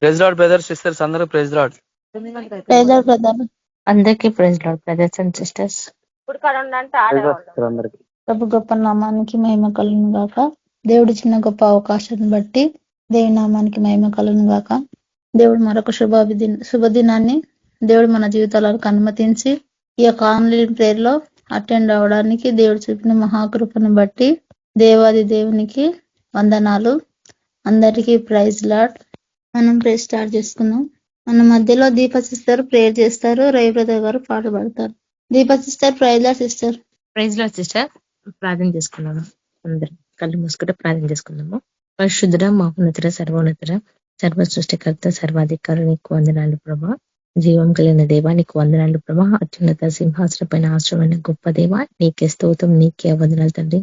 Praise lord brothers sisters అందరూ praise lord. Praise lord brother. అందరికీ praise lord brothers and sisters. ప్రభు గొప్ప నామానికి మహిమ కలుగును గాక. దేవుడు చిన్న గొప్ప అవకాశాన్ని బట్టి దేవుడి నామానికి మహిమ కలుగును గాక. దేవుడు మరొక శుభదినాన్ని దేవుడు మన జీవితాలకు అనుమతించి ఈ యొక్క ఆన్లైన్ ప్రేయర్ లో అటెండ్ అవడానికి దేవుడు చూపిన మహాకృపను బట్టి దేవాది దేవునికి వందనాలు. అందరికీ ప్రైజ్ లార్డ్. మనం ప్రేయర్ స్టార్ట్ చేసుకుందాం. మన మధ్యలో దీప సిస్టర్ ప్రేయర్ చేస్తారు, రవి బ్రదర్ గారు పాట పాడతారు. Deepa sister praise lord sister. Praise lord sister. ప్రార్థన చేసుకున్నాము. అందరం కళ్ళు మూసుకుంటే ప్రార్థన చేసుకున్నాము. పరిశుద్ధుడ, మహోన్నతుడ, సర్వోన్నతుడ, సర్వ సృష్టికర్త, సర్వాధికారు నీకు వందనాలు ప్రభా. జీవం కలిగిన దేవా నీకు వందనాలు ప్రభా. అత్యున్నత సింహాసన పైన ఆశ్రమైన గొప్ప దేవ నీకే స్తోత్రం, నీకే వందనాలు తండ్రి.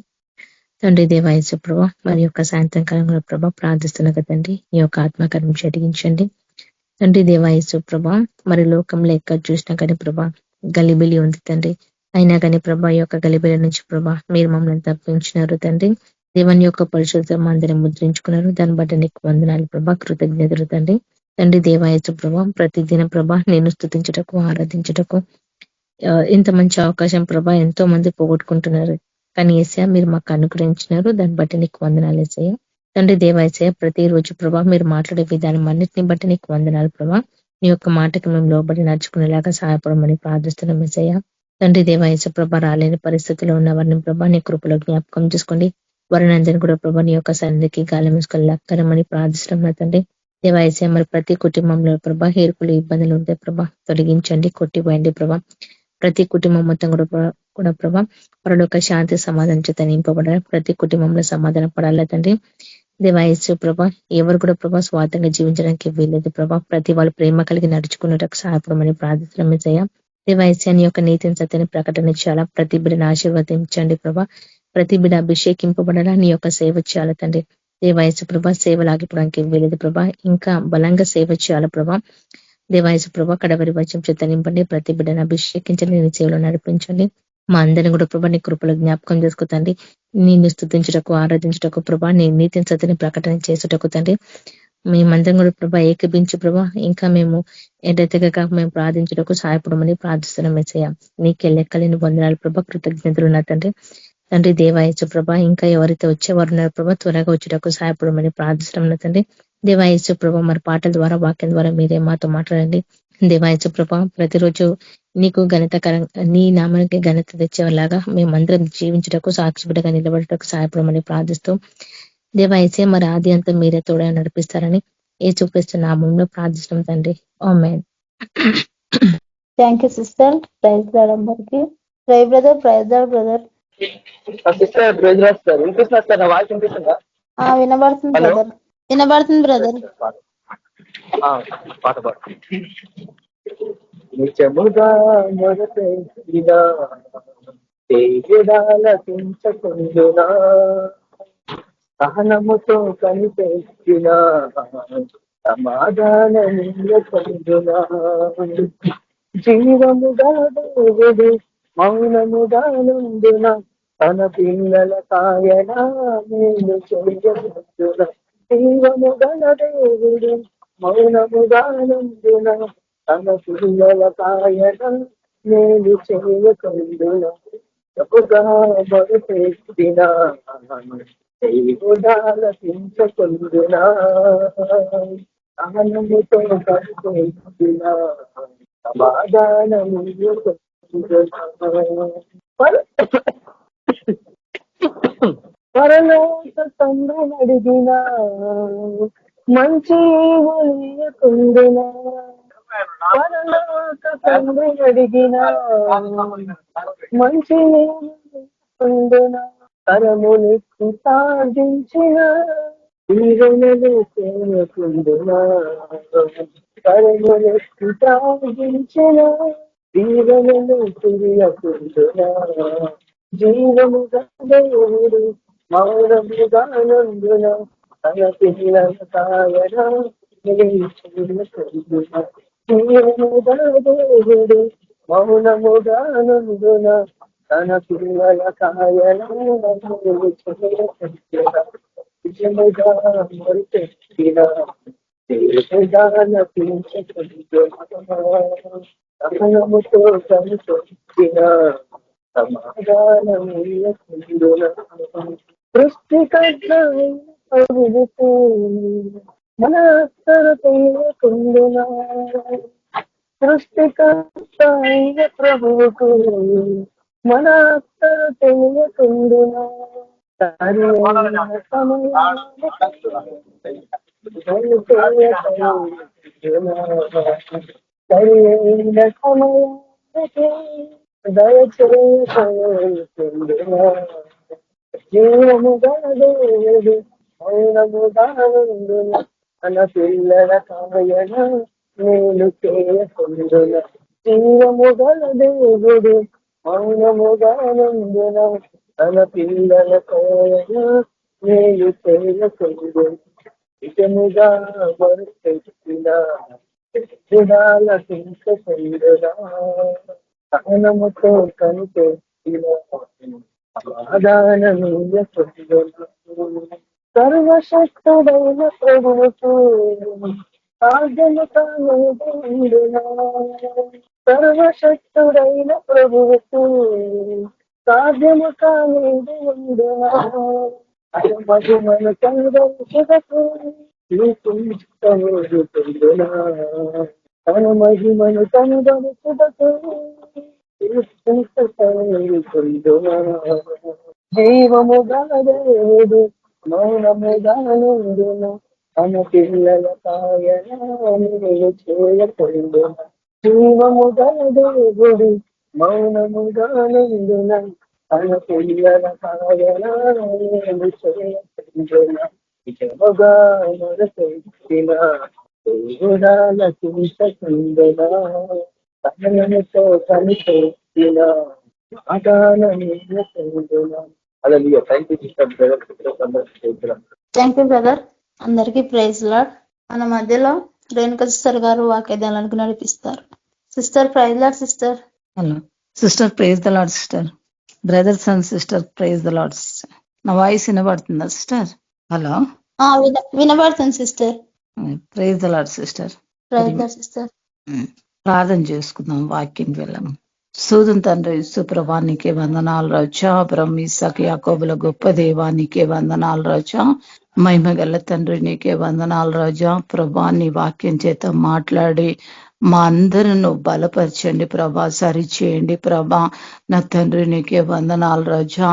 తండ్రి దేవా యేసు ప్రభా, మరి యొక్క సాయంత్రం కాలంలో ప్రభా ప్రార్థిస్తున్న తండ్రి నీ యొక్క ఆత్మకర్మం జరిగించండి తండ్రి. దేవా యేసు ప్రభా, మరి లోకంలో ఎక్కడ చూసినా కానీ ప్రభా గలిబిలి ఉంది తండ్రి. అయినా కానీ ప్రభా ఈ యొక్క గలిబిలి నుంచి ప్రభా మీరు మమ్మల్ని తప్పించినారు తండ్రి. దేవుని యొక్క పరిశుద్ధ మందిరం ముద్రించుకున్నారు. దాన్ని బట్టి నీకు వందనాలు ప్రభా, కృతజ్ఞతలు తండ్రి. తండ్రి దేవా యేసు ప్రభా, ప్రతిదిన ప్రభా నేను స్తుతించుటకు, ఆరాధించుటకు ఇంత మంచి అవకాశం ప్రభా ఎంతో మంది పోగొట్టుకుంటున్నారు. కానీ ఏసయ్య మీరు మాకు అనుగ్రహించినారు. దాన్ని బట్టి నీకు వందనాలు ఏసయ్య. తండ్రి దేవా యేసయ్య, ప్రతిరోజు ప్రభా మీరు మాట్లాడే విధానం అన్నిటిని బట్టి నీకు వందనాలు ప్రభా. నీ యొక్క మాటకి మేము లోబడి నడుచుకునేలాగా సహాయపడమని ప్రార్థిస్తున్నాం ఏసయ్య. తండ్రి దేవా యేసు ప్రభా, రాలేని పరిస్థితిలో ఉన్న వారిని ప్రభా నీ కృపలో జ్ఞాపకం చేసుకోండి. వారిని అందరినీ కూడా ప్రభా నీ యొక్క సన్నిధికి గాలం వేసుకొని లాక్కరమని ప్రార్థిస్తున్నాం తండ్రి. దేవా యేసయ్య, మరి ప్రతి కుటుంబంలో ప్రభా హేర్కులు ఇబ్బందులు ఉంటాయి ప్రభా, తొలగించండి, కొట్టిపోయండి ప్రభా. ప్రతి కుటుంబం మొత్తం కూడా ప్రభా పరలోక శాంతి సమాధానం చేత నింపబడాలి. ప్రతి కుటుంబంలో సమాధానం పడాలి తండ్రి. దేవా యేసు ప్రభా, ఎవరు కూడా ప్రభా స్వార్థంగా జీవించడానికి వీల్లేదు ప్రభా. ప్రతి వాళ్ళు ప్రేమ కలిగి నడుచుకున్నట్టు సహాయపడమని ప్రార్థిస్తున్నాం ఏసయ్య. దేవా యేసయ్య, నీ యొక్క నీతిని సత్యాన్ని ప్రకటించాలా. ప్రతి బిడ్డను ఆశీర్వదించండి ప్రభా. ప్రతి బిడ్డ అభిషేకింపబడాలా, నీ యొక్క సేవ చేయాలి తండ్రి. దేవా యేసు ప్రభా, సేవలు ఆగిపోవడానికి వీలేదు ప్రభా, ఇంకా బలంగా సేవ చేయాలి ప్రభా. దేవా యేసు ప్రభా, కడవరి వచనం చేత నింపండి. ప్రతి బిడ్డను అభిషేకించండి, నీ సేవలో నడిపించండి. మా అందరిని కూడా ప్రభా నీ కృపలో జ్ఞాపకం చేసుకుతండి. నిన్ను స్తుతించుటకు, ఆరాధించుటకు ప్రభా, నీ నీతిని సత్యని ప్రకటన చేసుటకు తండ్రి. మేమందరం కూడా ప్రభా ఏకభించి ప్రభా ఇంకా మేము ఎడతెగక మేము ప్రార్థించుటకు సహాయపడమని ప్రార్థిస్తున్నాం యేసయ్య. నీకే లెక్కలేని వందనాలు ప్రభా, కృతజ్ఞతలు నా తండ్రి. తండ్రి దేవా యేసు ప్రభా, ఇంకా ఎవరైతే వచ్చేవారు ఉన్నారు ప్రభా త్వరగా వచ్చేటకు సహాయపడమని ప్రార్థిస్తున్నాం తండ్రి. దేవా యేసు ప్రభా, మరి పాటల ద్వారా వాక్యం ద్వారా మీరే మాతో మాట్లాడండి. దేవా యేసు ప్రభా, ప్రతిరోజు నీకు ఘనతకరంగా నీ నామానికి ఘనత తెచ్చేలాగా మేమందరం జీవించటకు, సాక్షిబిడ్డగా నిలబడటకు సహాయపడమని ప్రార్థిస్తూ దేవా యేసయ్య, మరి ఆది అంతా మీరే తోడే నడిపిస్తారని యేసుక్రీస్తు నామములో ప్రార్థిస్తున్నాం తండ్రి. ఆమేన్. Thank you sister. Praise lord అందరికి. Ravi brother praise lord brother. Sister praise lord sir. వినిపిస్తున్నా సార్, నా వాయిస్ వినిపిస్తుందా? వినబడుతుంది బ్రదర్, వినబడుతుంది బ్రదర్. పాట పాడు. నిజముగా మొదటైనా తేజాలకించకుండునా, సహనముతో కనిపెట్టిన సమాధానముందునా. జీవముగా దేవుడు మౌనముగా నుండున, తన పిల్లల కాయన నేను చేయకుండున. జీవముగా దేవుడు మౌనముగా నుండున, తన పిల్లల కాయన నేను చేయకుండున. తప్పుగా మొదపెట్టిన దేవుడాలకించకుండునా, సహనముతో కనిపెట్టిన పరలోక తండ్రి అడిగిన మంచి కుండునా, పరలోక తండ్రి అడిగిన మంచి కుండునా, కరములెత్తి సాధించిన దీవెనలు చేయకుండునా, కరములెత్తి సాధించిన దీవెనలు చేయకుండునా. జీవముగా దేవుడు మౌనముగా నందున, తన పిల్లల కాయన నేను చేయకుండునా. జీవముగా దేవుడు మౌనముగా నందున, తన పిల్లల కాయన నేను చేయకుండునా. నిజముగా మొరపెట్టిన సహనముతో కనిపించిన సమాధానం సృష్టికర్త ప్రభువుకు మన తెలియకుండునా సృష్టికర్త అయిన ప్రభువుకు మన తెలియకుండునా జీవముగాడు మౌనముగానుండున మన పిల్లల కాయన నేను చేయకుండున జీవముగల దేవుడు మౌనముగానుండున తన పిల్లల కాయన నేను చేయకుండున నిజముగా వరుసెట్టిన గుణాల సింహుడా సహనముతో కనిపెట్టిన సమాధానమీయ సర్వశక్తుడైన ప్రభువుకు సాధ్యము కానుండునా సర్వశక్తుడైన ప్రభువుకు సాధ్యము కానుండునా మహిమను కనుగొనుటకు తన మహిమను కనుగొనుటకు జీవముగాడు మౌనముగానుండున తన పిల్లల కాయన చేయకుండున జీవముగాడు మౌనముగానుండున తన పిల్లల కాయన చేయకుండున నిజముగా మనసెట్టిన దేవుడాల చింతకుండున సహనముతో కనిపెట్టిన థ్యాంక్ యూ బ్రదర్. అందరికీ ప్రైజ్ లార్డ్. మన మధ్యలో రేణుక సిస్టర్ గారు వాక్యదానాలకు నడిపిస్తారు. Sister praise lord. Sister hello sister, praise the lord sister. Brothers and sister, praise the lord sister. నా వాయిస్ వినబడుతుందా సిస్టర్? హలో, వినబడుతుంది sister. Praise the lord sister. Praise lord sister. ప్రార్థన చేసుకుందాం, వాక్యం వెళ్ళాము. సూదం తండ్రి సుప్రభానికే వందనాలు రాజా. బ్రహ్మీసాకి యాకోబుల గొప్ప దేవానికే వందనాలు రాజా. మహిమగల తండ్రి నీకే వందనాలు రాజా. ప్రభా నీ వాక్యం చేత మాట్లాడి మా అందరూ బలపరచండి ప్రభా, సరిచేయండి ప్రభా. నా తండ్రి నీకే వందనాలు రాజా.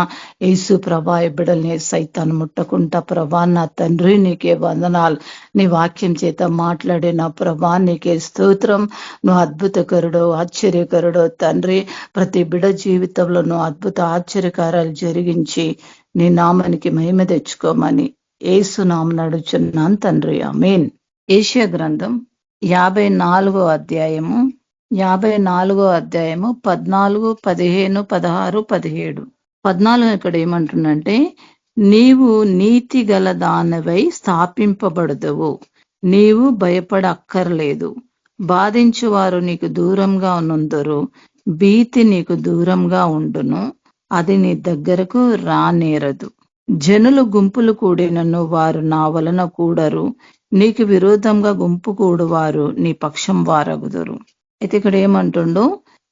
యేసు ప్రభా బిడ్డల్ని సైతాన్ని ముట్టకుంటా ప్రభా. నా తండ్రి నీకే వందనాలు. నీ వాక్యం చేత మాట్లాడి నా ప్రభా నీకే స్తోత్రం. నువ్వు అద్భుతకరుడు, ఆశ్చర్యకరుడు తండ్రి. ప్రతి బిడ్డ జీవితంలో నువ్వు అద్భుత ఆశ్చర్యకారాలు జరిగించి నీ నామానికి మహిమ తెచ్చుకోమని యేసు నామమున నడుచున్నాను తండ్రి, ఆమేన్. యెషయా గ్రంథం 54వ అధ్యాయము 14, 15, 16, 17. 14 ఇక్కడ ఏమంటుందంటే, నీవు నీతి గల దానవై స్థాపింపబడదువు, నీవు భయపడక్కర్లేదు. బాధించువారు నీకు దూరంగా నుందురు, భీతి నీకు దూరంగా ఉండును, అది నీ దగ్గరకు రానేరదు. జనులు గుంపులు కూడినను వారు నా వలన కూడరు, నీకు విరోధంగా గుంపు కూడువారు నీ పక్షం వారగుదురు. అయితే ఇక్కడ ఏమంటుండో,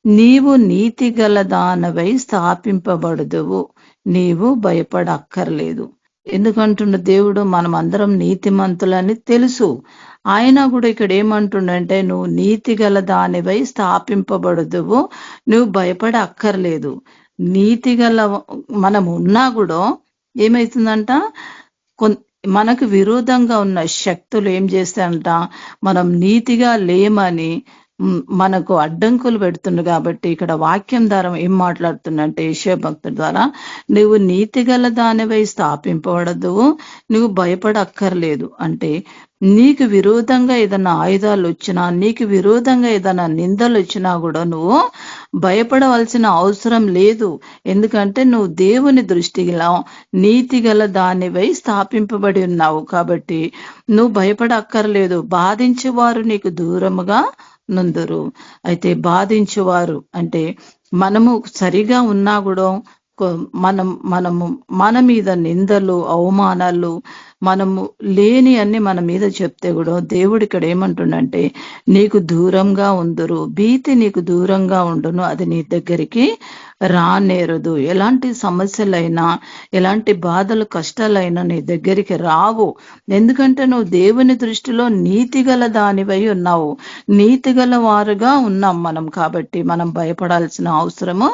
నీవు నీతి గల దానవై స్థాపింపబడదువు, నీవు భయపడక్కర్లేదు. ఎందుకంటుండ దేవుడు మనం అందరం నీతిమంతులని తెలుసు. ఆయన కూడా ఇక్కడ ఏమంటుండంటే, నువ్వు నీతి గల దానివై స్థాపింపబడదువు, నువ్వు భయపడక్కర్లేదు. నీతి గల మనం ఉన్నా కూడా ఏమైతుందంట, మనకు విరోధంగా ఉన్న శక్తులు ఏం చేస్తాయంట, మనం నీతిగా లేమని మనకు అడ్డంకులు పెడుతుంది. కాబట్టి ఇక్కడ వాక్యం ద్వారా ఏం మాట్లాడుతుందంటే, యెషయా భక్తుడి ద్వారా, నువ్వు నీతిగల దానివై స్థాపింపబడదు, నువ్వు భయపడక్కర్లేదు. అంటే నీకు విరోధంగా ఏదైనా ఆయుధాలు వచ్చినా, నీకు విరోధంగా ఏదైనా నిందలు వచ్చినా కూడా నువ్వు భయపడవలసిన అవసరం లేదు. ఎందుకంటే నువ్వు దేవుని దృష్టిలో నీతిగల దానివై స్థాపింపబడి ఉన్నావు. కాబట్టి నువ్వు భయపడక్కర్లేదు. బాధించేవారు నీకు దూరముగా నుందురు. అయితే బాధించేవారు అంటే మనము సరిగా ఉన్నా కూడా మనము మన మీద నిందలు, అవమానాలు, మనము లేని అన్ని మన మీద చెప్తే కూడా దేవుడు ఇక్కడ ఏమంటుండంటే నీకు దూరంగా ఉందురు, భీతి నీకు దూరంగా ఉండును, అది నీ దగ్గరికి రానేరదు. ఎలాంటి సమస్యలైనా ఎలాంటి బాధలు కష్టాలైనా నీ దగ్గరికి రావు. ఎందుకంటే నువ్వు దేవుని దృష్టిలో నీతిగల దానివై ఉన్నావు, నీతిగల వారుగా ఉన్నాం మనం. కాబట్టి మనం భయపడాల్సిన అవసరము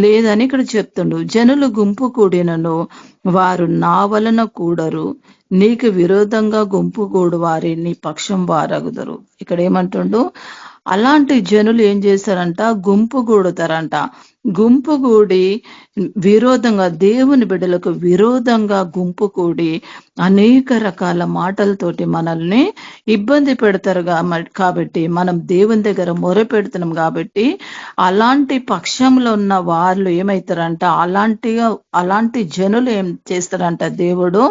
లేదని ఇక్కడ చెప్తుండు. జనులు గుంపు కూడినను వారు నా వలన కూడరు, నీకు విరోధంగా గుంపు కూడు వారి నీ పక్షం వారగుదరు. ఇక్కడ ఏమంటుండు, అలాంటి జనులు ఏం చేస్తారంట, గుంపు కూడుతారంట. గుంపు కూడి విరోధంగా, దేవుని బిడ్డలకు విరోధంగా గుంపు కూడి అనేక రకాల మాటలతోటి మనల్ని ఇబ్బంది పెడతారు. కాబట్టి మనం దేవుని దగ్గర మొర పెడుతున్నాం కాబట్టి అలాంటి పక్షంలో ఉన్న వాళ్ళు ఏమవుతారంట, అలాంటి జనులు ఏం చేస్తారంట, దేవుడు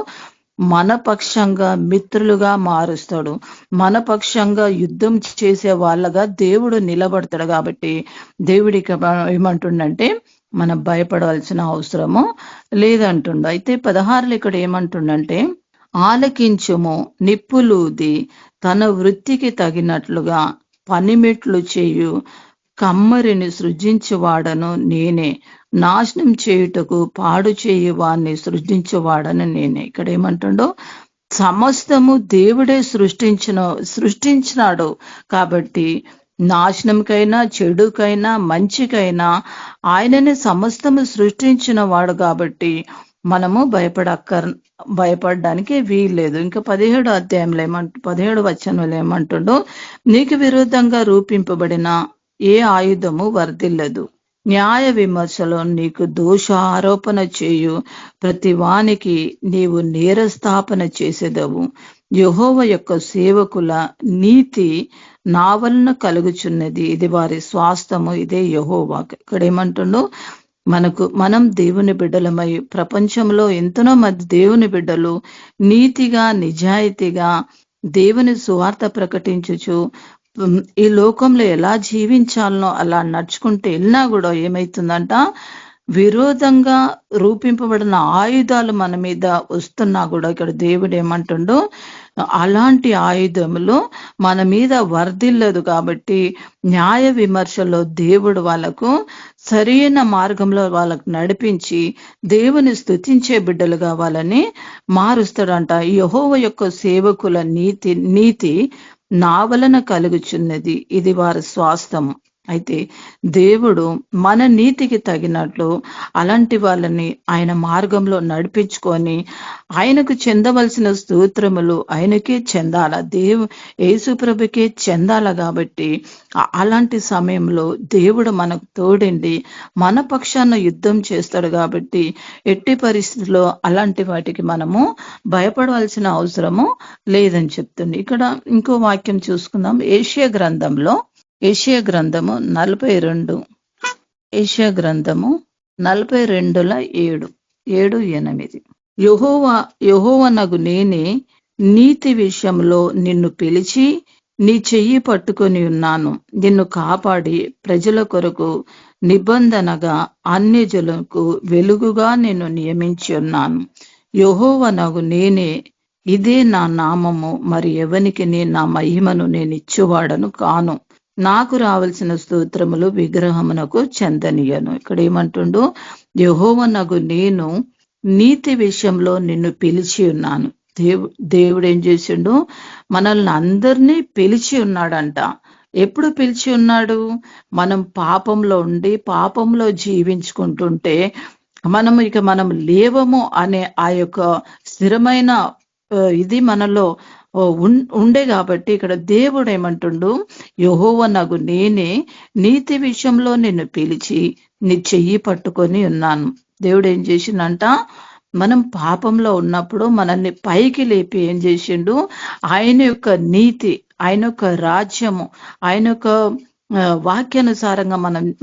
మన పక్షంగా మిత్రులుగా మారుస్తాడు, మన పక్షంగా యుద్ధం చేసే వాళ్ళగా దేవుడు నిలబడతాడు. కాబట్టి దేవుడికి ఏమంటుండంటే మనం భయపడవలసిన అవసరము లేదంటుండు. అయితే 16 ఇక్కడ ఏమంటుండంటే, ఆలకించుము, నిప్పులూది తన వృత్తికి తగినట్లుగా పనిమెట్లు చేయు కమ్మరిని సృజించువాడను నేనే, నాశనం చేయుటకు పాడు చేయు వాడిని సృష్టించువాడను నేనే. ఇక్కడ ఏమంటుండో, సమస్తము దేవుడే సృష్టించినాడు. కాబట్టి నాశనంకైనా చెడుకైనా మంచికైనా ఆయననే సమస్తము సృష్టించిన వాడు. కాబట్టి మనము భయపడడానికి వీల్లేదు. ఇంకా 17వ అధ్యాయంలో 17వ వచనంలో ఏమంటుండో, నీకు విరుద్ధంగా రూపింపబడిన ఏ ఆయుధము వర్ధిల్లదు, న్యాయ విమర్శలో నీకు దోషారోపణ చేయు ప్రతి వానికి నీవు నేరస్థాపన చేసేదవు. యెహోవా యొక్క సేవకుల నీతి నా వలన కలుగుచున్నది, ఇది వారి స్వాస్థము, ఇదే యెహోవా. ఇక్కడ ఏమంటుండో, మనం దేవుని బిడ్డలమై ప్రపంచంలో ఎంతనో మంది దేవుని బిడ్డలు నీతిగా నిజాయితీగా దేవుని సువార్త ప్రకటించుచు ఈ లోకంలో ఎలా జీవించాలనో అలా నడుచుకుంటూ వెళ్ళినా కూడా ఏమైతుందంట, విరోధంగా రూపింపబడిన ఆయుధాలు మన మీద వస్తున్నా కూడా ఇక్కడ దేవుడు ఏమంటుండో, అలాంటి ఆయుధములు మన మీద వర్ధిల్లదు. కాబట్టి న్యాయ విమర్శలో దేవుడు వాళ్ళకు సరైన మార్గంలో వాళ్ళకు నడిపించి దేవుని స్తుతించే బిడ్డలుగా వాళ్ళని మారుస్తాడంట. యెహోవా యొక్క సేవకుల నీతి నా వలన కలుగుచున్నది, ఇది వారి స్వాస్థము. అయితే దేవుడు మన నీతికి తగినట్లు అలాంటి వాళ్ళని ఆయన మార్గంలో నడిపించుకొని ఆయనకు చెందవలసిన స్తోత్రములు ఆయనకే చెందాల, యేసుప్రభుకే చెందాల. కాబట్టి అలాంటి సమయంలో దేవుడు మనకు తోడిండి మన పక్షాన యుద్ధం చేస్తాడు. కాబట్టి ఎట్టి పరిస్థితుల్లో అలాంటి వాటికి మనము భయపడవలసిన అవసరము లేదని చెప్తుంది. ఇక్కడ ఇంకో వాక్యం చూసుకుందాం. యెషయా గ్రంథము 42, యెషయా గ్రంథము 42:7-8. యెహోవానగు నేనే నీతి విషయంలో నిన్ను పిలిచి నీ చెయ్యి పట్టుకొని ఉన్నాను, నిన్ను కాపాడి ప్రజల కొరకు నిబంధనగా అన్యజనులకు వెలుగుగా నిన్ను నియమించి ఉన్నాను. యెహోవానగు నేనే, ఇదే నా నామము, మరి ఎవనికి నా మహిమను నేను ఇచ్చువాడను కాను, నాకు రావాల్సిన స్తోత్రములు విగ్రహమునకు చెందనీయను. ఇక్కడ ఏమంటుండు, యెహోవానగు నేను నీతి విషయంలో నిన్ను పిలిచి ఉన్నాను. దేవుడు ఏం చేసిండు, మనల్ని అందరినీ పిలిచి ఉన్నాడంట. ఎప్పుడు పిలిచి ఉన్నాడు, మనం పాపంలో ఉండి పాపంలో జీవించుకుంటుంటే మనం లేవము అనే ఆ యొక్క స్థిరమైన ఇది మనలో ఉండే. కాబట్టి ఇక్కడ దేవుడు ఏమంటుండు, యెహోవానగు నేనే నీతి విషయంలో నిన్ను పిలిచి నీ చెయ్యి పట్టుకొని ఉన్నాను. దేవుడు ఏం చేసిండంట, మనం పాపంలో ఉన్నప్పుడు మనల్ని పైకి లేపి ఏం చేసిండు, ఆయన యొక్క నీతి, ఆయన యొక్క రాజ్యము, ఆయన యొక్క వాక్యానుసారంగా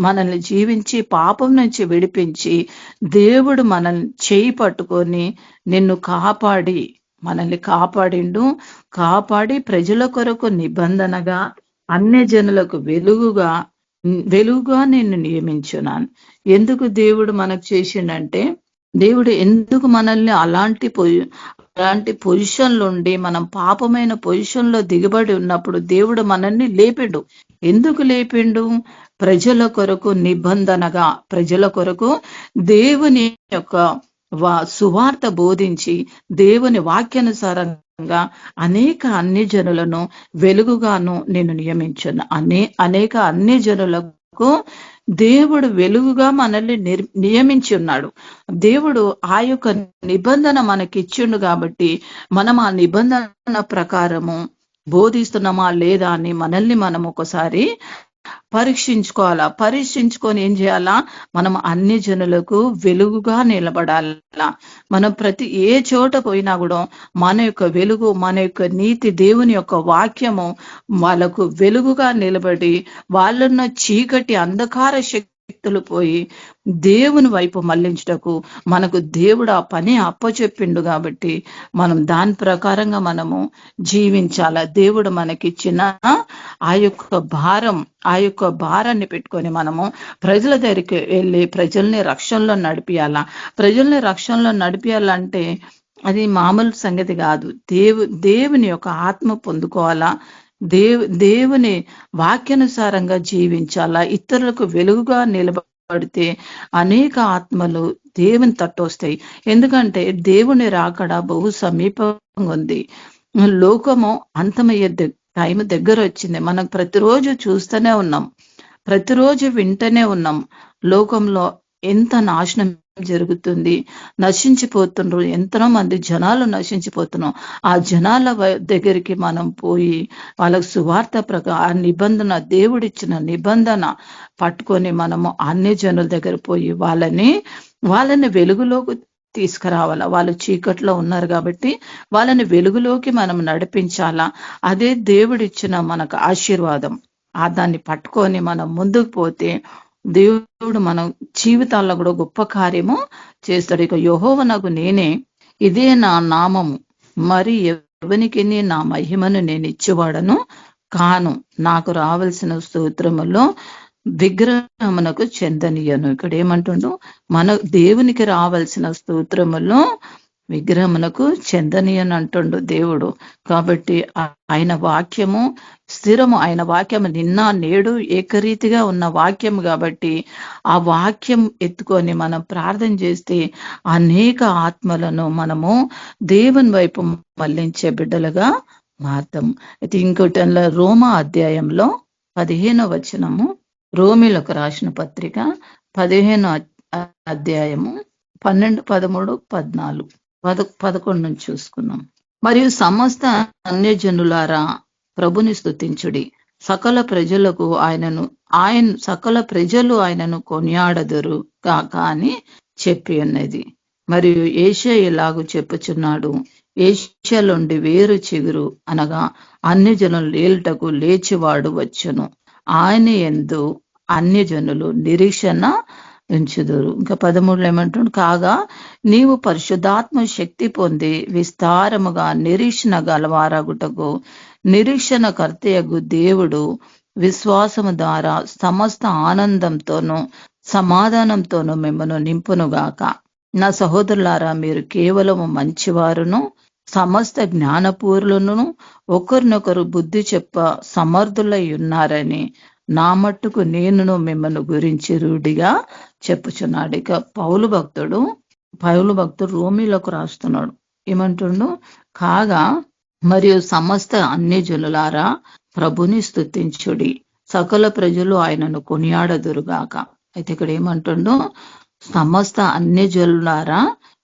మనల్ని జీవించి పాపం నుంచి విడిపించి దేవుడు మనల్ని చేయి పట్టుకొని నిన్ను మనల్ని కాపాడి ప్రజల కొరకు నిబంధనగా అన్యజనులకు వెలుగుగా నిన్ను నియమించున్నాను. ఎందుకు దేవుడు మనకు చేసిండంటే, దేవుడు ఎందుకు మనల్ని అలాంటి పొజిషన్ లో ఉండి మనం పాపమైన పొజిషన్ లో దిగబడి ఉన్నప్పుడు దేవుడు మనల్ని లేపిండు. ఎందుకు లేపిండు? ప్రజల కొరకు నిబంధనగా, ప్రజల కొరకు దేవుని యొక్క సువార్త బోధించి దేవుని వాక్యానుసారంగా అనేక అన్ని జనులను వెలుగుగాను నేను నియమించును. అనేక అన్ని జనులకు దేవుడు వెలుగుగా మనల్ని నియమించి ఉన్నాడు. దేవుడు ఆ యొక్క నిబంధన మనకిచ్చిండు కాబట్టి మనం ఆ నిబంధన ప్రకారము బోధిస్తున్నామా లేదా అని మనల్ని మనం ఒకసారి పరీక్షించుకోవాలా. పరీక్షించుకొని ఏం చేయాలా? మనం అన్ని జనులకు వెలుగుగా నిలబడాలా. మనం ప్రతి ఏ చోట పోయినా కూడా మన యొక్క వెలుగు, మన యొక్క నీతి, దేవుని యొక్క వాక్యము వాళ్ళకు వెలుగుగా నిలబడి వాళ్ళన్న చీకటి అంధకార శక్తులు పోయి దేవుని వైపు మళ్లించుటకు మనకు దేవుడు ఆ పని అప్పచెప్పిండు కాబట్టి మనం దాని ప్రకారంగా మనము జీవించాల. దేవుడు మనకిచ్చిన ఆ యొక్క భారాన్ని పెట్టుకొని మనము ప్రజల దగ్గరికి వెళ్ళి ప్రజల్ని రక్షణలో నడిపియాలా. ప్రజల్ని రక్షణలో నడిపియాలంటే అది మామూలు సంగతి కాదు. దేవుని యొక్క ఆత్మ పొందుకోవాలా, దేవుని వాక్యానుసారంగా జీవించాలా, ఇతరులకు వెలుగుగా నిలబడితే అనేక ఆత్మలు దేవుని తట్టొస్తాయి. ఎందుకంటే దేవుని రాకడ బహు సమీపంగా ఉంది. లోకము అంతమయ్యే టైం దగ్గర వచ్చింది. మనం ప్రతిరోజు చూస్తూనే ఉన్నాం, ప్రతిరోజు వింటూనే ఉన్నాం. లోకంలో ఎంత నాశనం జరుగుతుంది, నశించిపోతున్నారు. ఎంతో మంది జనాలు నశించిపోతున్నాం. ఆ జనాల దగ్గరికి మనం పోయి వాళ్ళకు సువార్త ఆ నిబంధన, దేవుడిచ్చిన నిబంధన పట్టుకొని మనము అన్ని జనుల దగ్గర పోయి వాళ్ళని వెలుగులోకి తీసుకురావాలా. వాళ్ళు చీకట్లో ఉన్నారు కాబట్టి వాళ్ళని వెలుగులోకి మనం నడిపించాలా. అదే దేవుడిచ్చిన మనకు ఆశీర్వాదం. దాన్ని పట్టుకొని మనం ముందుకు పోతే దేవుడు మన జీవితాల్లో కూడా గొప్ప కార్యము చేస్తాడు. ఇక యెహోవానగు నేనే, ఇదే నా నామము, మరి ఎవనికి నా మహిమను నేను ఇచ్చేవాడను కాను. నాకు రావాల్సిన స్తోత్రములో విగ్రహమునకు చెందనీయను. ఇక్కడ ఏమంటుండు? మన దేవునికి రావాల్సిన స్తోత్రములో విగ్రహమునకు చెందనీయని అంటుండు దేవుడు. కాబట్టి ఆయన వాక్యము స్థిరము. ఆయన వాక్యము నిన్న నేడు ఏకరీతిగా ఉన్న వాక్యము కాబట్టి ఆ వాక్యం ఎత్తుకొని మనం ప్రార్థన చేస్తే అనేక ఆత్మలను మనము దేవుని వైపు మళ్లించే బిడ్డలుగా మారుతాం. అయితే ఇంకోటి రోమా అధ్యాయంలో 15వ వచనము, రోమిలకు రాసిన పత్రిక 15వ అధ్యాయము 12, 13, 14, 11 నుంచి చూసుకున్నాం. మరియు సమస్త అన్యజనులారా ప్రభుని స్తుతించుడి, సకల ప్రజలు ఆయనను కొనియాడదురు కాక అని చెప్పి ఉన్నది. మరియు ఏషియా ఇలాగు చెప్పుచున్నాడు, ఏషియాలోండి వేరు చిగురు అనగా అన్యజనులు ఏలుటకు లేచివాడు వచ్చును, ఆయన యందు అన్యజనులు నిరీక్షణ ఉంచుదురు. ఇంకా 13లో ఏమంటుండు? కాగా నీవు పరిశుద్ధాత్మ శక్తి పొంది విస్తారముగా నిరీక్షణ గలవారగుటకు నిరీక్షణ కర్తయగు దేవుడు విశ్వాసము ద్వారా సమస్త ఆనందంతోనూ సమాధానంతోనూ మిమ్మను నింపునుగాక. నా సహోదరులారా, మీరు కేవలము మంచివారును సమస్త జ్ఞానపూర్లను ఒకరినొకరు బుద్ధి చెప్ప సమర్థులై ఉన్నారని నా మట్టుకు నేను మిమ్మల్ని గురించి రూఢిగా చెప్పుచున్నాడు. ఇక పౌలు భక్తుడు రోమిలకు రాస్తున్నాడు. ఏమంటుండు? కాగా మరియు సమస్త అన్యజనులారా ప్రభుని స్తుతించుడి, సకల ప్రజలు ఆయనను కొనియాడదురుగాక. అయితే ఇక్కడ ఏమంటుండు? సమస్త అన్యజనులారా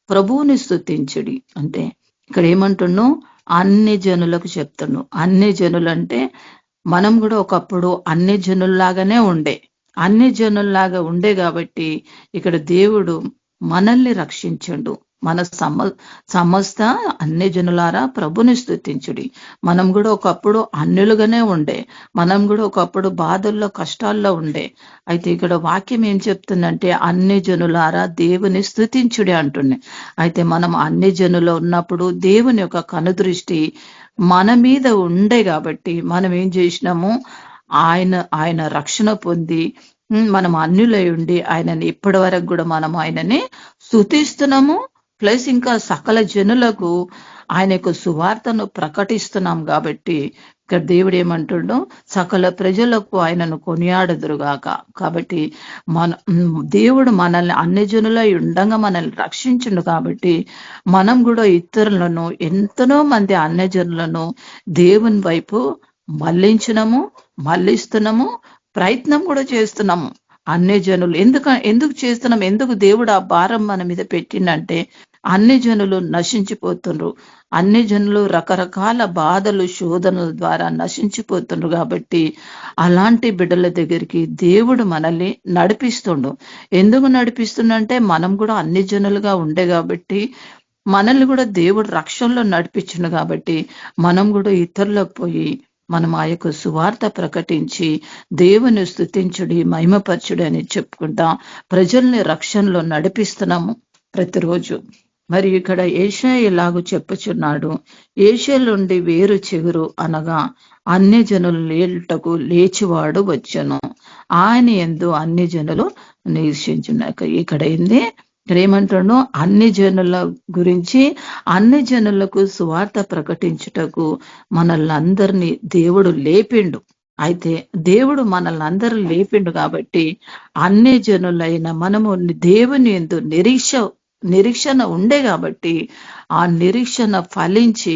ప్రభువుని స్తుతించుడి అంటే ఇక్కడ ఏమంటుండు? అన్ని జనులకు చెప్తుండు. అన్ని జనులు అంటే మనం కూడా ఒకప్పుడు అన్ని జనుల్లాగానే ఉండే కాబట్టి ఇక్కడ దేవుడు మనల్ని రక్షించండు. మన సమస్త అన్ని జనులారా ప్రభుని స్తుతించుడి. మనం కూడా ఒకప్పుడు అన్యులుగానే ఉండే, మనం కూడా ఒకప్పుడు బాధల్లో కష్టాల్లో ఉండే. అయితే ఇక్కడ వాక్యం ఏం చెప్తుందంటే అన్ని జనులారా దేవుని స్తుతించుడి అంటుండే. అయితే మనం అన్ని జనులు ఉన్నప్పుడు దేవుని యొక్క కనుదృష్టి మన మీద ఉండే కాబట్టి మనం ఏం చేసినాము? ఆయన రక్షణ పొంది మనం అన్యులై ఉండి ఆయనని ఇప్పటి వరకు కూడా మనం ఆయనని స్తుతిస్తున్నాము. ప్లస్ ఇంకా సకల జనులకు ఆయన యొక్క సువార్తను ప్రకటిస్తున్నాం కాబట్టి ఇక్కడ దేవుడు ఏమంటుండో సకల ప్రజలకు ఆయనను కొనియాడదురుగాక. కాబట్టి దేవుడు మనల్ని అన్ని జనులై ఉండగా మనల్ని రక్షించుండు కాబట్టి మనం కూడా ఇతరులను ఎంతనో మంది అన్య జనులను దేవుని వైపు మళ్ళిస్తున్నాము, ప్రయత్నం కూడా చేస్తున్నాము. అన్ని జనులు ఎందుకు చేస్తున్నాం, ఎందుకు దేవుడు ఆ భారం మన మీద పెట్టిండంటే అన్ని జనులు నశించిపోతుండ్రు. అన్ని జనులు రకరకాల బాధలు శోధనల ద్వారా నశించిపోతుండ్రు కాబట్టి అలాంటి బిడ్డల దగ్గరికి దేవుడు మనల్ని నడిపిస్తుండు. ఎందుకు నడిపిస్తుండంటే మనం కూడా అన్ని జనులుగా ఉండే కాబట్టి మనల్ని కూడా దేవుడు రక్షణలో నడిపించిండు కాబట్టి మనం కూడా ఇతరులకు పోయి మనం ఆ యొక్క సువార్త ప్రకటించి దేవుని స్తుతించుడి మహిమపరచుడి అని చెప్పుకుంటా ప్రజల్ని రక్షణలో నడిపిస్తున్నాము ప్రతిరోజు. మరి ఇక్కడ ఏషియా ఇలాగూ చెప్పుచున్నాడు, ఏషియాలోండి వేరు చిగురు అనగా అన్ని జనులు లేటకు లేచివాడు వచ్చెను, ఆయన యందు అన్ని జనులు నిరీక్షించున్నాక. ఇక్కడ ఏంది, ఇక్కడ ఏమంటాడు, అన్ని జనుల గురించి అన్ని జనులకు సువార్త ప్రకటించుటకు మనల్ని అందరినీ దేవుడు లేపిండు. అయితే దేవుడు మనల్ని అందరూ లేపిండు కాబట్టి అన్ని జనులైన మనము దేవుని యందు నిరీక్షణ ఉండే కాబట్టి ఆ నిరీక్షణ ఫలించి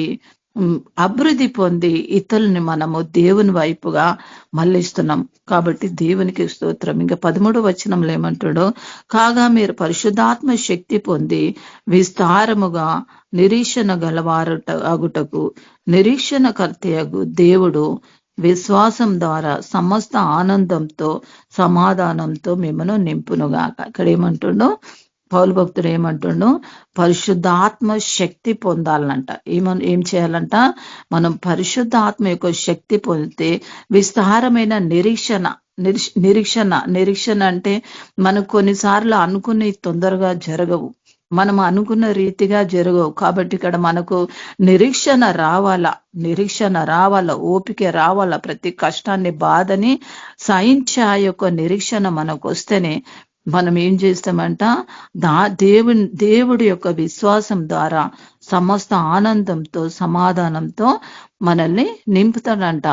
అభివృద్ధి పొంది ఇతరుల్ని మనము దేవుని వైపుగా మళ్ళిస్తున్నాం. కాబట్టి దేవునికి స్తోత్రం. ఇంకా 13వ వచనంలో ఏమంటాడో, కాగా మీరు పరిశుద్ధాత్మ శక్తి పొంది విస్తారముగా నిరీక్షణ అగుటకు నిరీక్షణకర్తయగు దేవుడు విశ్వాసం ద్వారా సమస్త ఆనందంతో సమాధానంతో మిమ్మను నింపునుగాక. ఇక్కడ ఏమంటుండో పౌలు భక్తుడు ఏమంటుండో, పరిశుద్ధాత్మ శక్తి పొందాలంట. ఏం చేయాలంట, మనం పరిశుద్ధాత్మ యొక్క శక్తి పొందితే విస్తారమైన నిరీక్షణ అంటే మనం కొన్నిసార్లు అనుకుని తొందరగా జరగవు, మనం అనుకున్న రీతిగా జరగవు. కాబట్టి ఇక్కడ మనకు నిరీక్షణ రావాలా, ఓపిక రావాలా, ప్రతి కష్టాన్ని బాధని సహించే ఆ యొక్క నిరీక్షణ మనకు వస్తేనే మనం ఏం చేస్తామంట, దేవుడి యొక్క విశ్వాసం ద్వారా సమస్త ఆనందంతో సమాధానంతో మనల్ని నింపుతాడంట.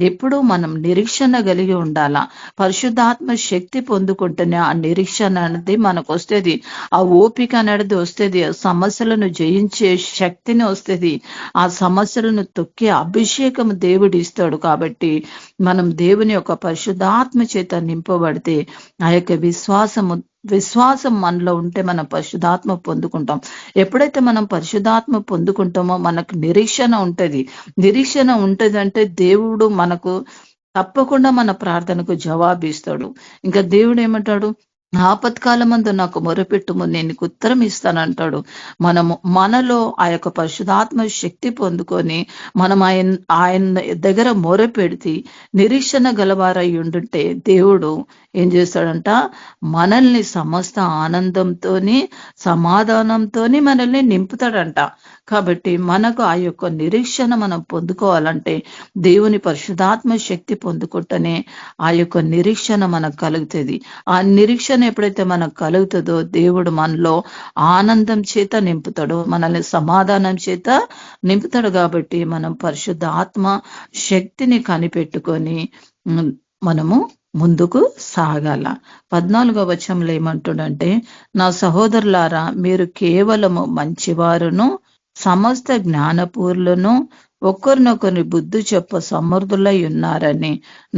ఎప్పుడు మనం నిరీక్షణ కలిగి ఉండాలా. పరిశుద్ధాత్మ శక్తి పొందుకుంటేనే ఆ నిరీక్షణ అనేది మనకు వస్తుంది, ఆ ఓపిక అనేది వస్తుంది, సమస్యలను జయించే శక్తిని వస్తుంది, ఆ సమస్యలను తొక్కే అభిషేకం దేవుడు ఇస్తాడు. కాబట్టి మనం దేవుని యొక్క పరిశుద్ధాత్మ చేత నింపబడితే ఆ యొక్క విశ్వాసం మనలో ఉంటే మనం పరిశుద్ధాత్మ పొందుకుంటాం. ఎప్పుడైతే మనం పరిశుద్ధాత్మ పొందుకుంటామో మనకు నిరీక్షణ ఉంటది అంటే దేవుడు మనకు తప్పకుండా మన ప్రార్థనకు జవాబిస్తాడు. ఇంకా దేవుడు ఏమంటాడు, ఆపత్కాలమందు నాకు మొరపెట్టుము నేను నీకు ఉత్తరం ఇస్తానంటాడు. మనలో ఆ యొక్క పరిశుద్ధాత్మ శక్తి పొందుకొని మనం ఆయన దగ్గర మొరపెడితే నిరీక్షణ గలవారై ఉండుంటే దేవుడు ఏం చేస్తాడంట, మనల్ని సమస్త ఆనందంతోని సమాధానంతోని మనల్ని నింపుతాడంట. కాబట్టి మనకు ఆ యొక్క నిరీక్షణ మనం పొందుకోవాలంటే దేవుని పరిశుద్ధాత్మ శక్తి పొందుకుంటేనే ఆ యొక్క నిరీక్షణ మనకు కలుగుతుంది. ఆ నిరీక్షణ ఎప్పుడైతే మనకు కలుగుతుందో దేవుడు మనలో ఆనందం చేత నింపుతాడు, మనల్ని సమాధానం చేత నింపుతాడు. కాబట్టి మనం పరిశుద్ధాత్మ శక్తిని కనిపెట్టుకొని మనము ముందుకు సాగాల. 14వ వచనంలో ఏమంటుండంటే, నా సహోదరులారా మీరు కేవలము మంచివారును సమస్త జ్ఞానపూర్లను ఒకరినొకరిని బుద్ధి చెప్ప సమర్థులై ఉన్నారని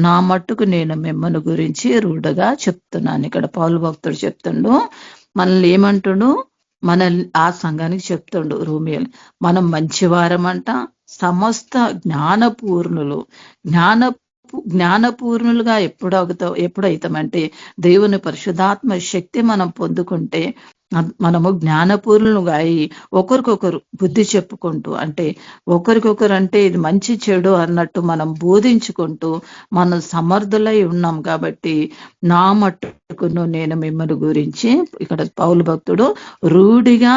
నా మట్టుకు నేను మిమ్మల్ని గురించి రూఢగా చెప్తున్నాను. ఇక్కడ పౌలు భక్తుడు చెప్తుండు, మనల్ని ఏమంటుండు, మనల్ని ఆ సంఘానికి చెప్తుండు రోమియోలు, మనం మంచివారమంట, సమస్త జ్ఞానపూర్ణులుగా ఎప్పుడైతామంటే దేవుని పరిశుద్ధాత్మ శక్తి మనం పొందుకుంటే మనము జ్ఞానపూర్ణులుగా అయి ఒకరికొకరు బుద్ధి చెప్పుకుంటూ, అంటే ఒకరికొకరు అంటే ఇది మంచి చెడు అన్నట్టు మనం బోధించుకుంటూ మనం సమర్థులై ఉన్నాం. కాబట్టి నా మట్టుకును నేను మిమ్మల్ని గురించి ఇక్కడ పౌలు భక్తుడు రూఢిగా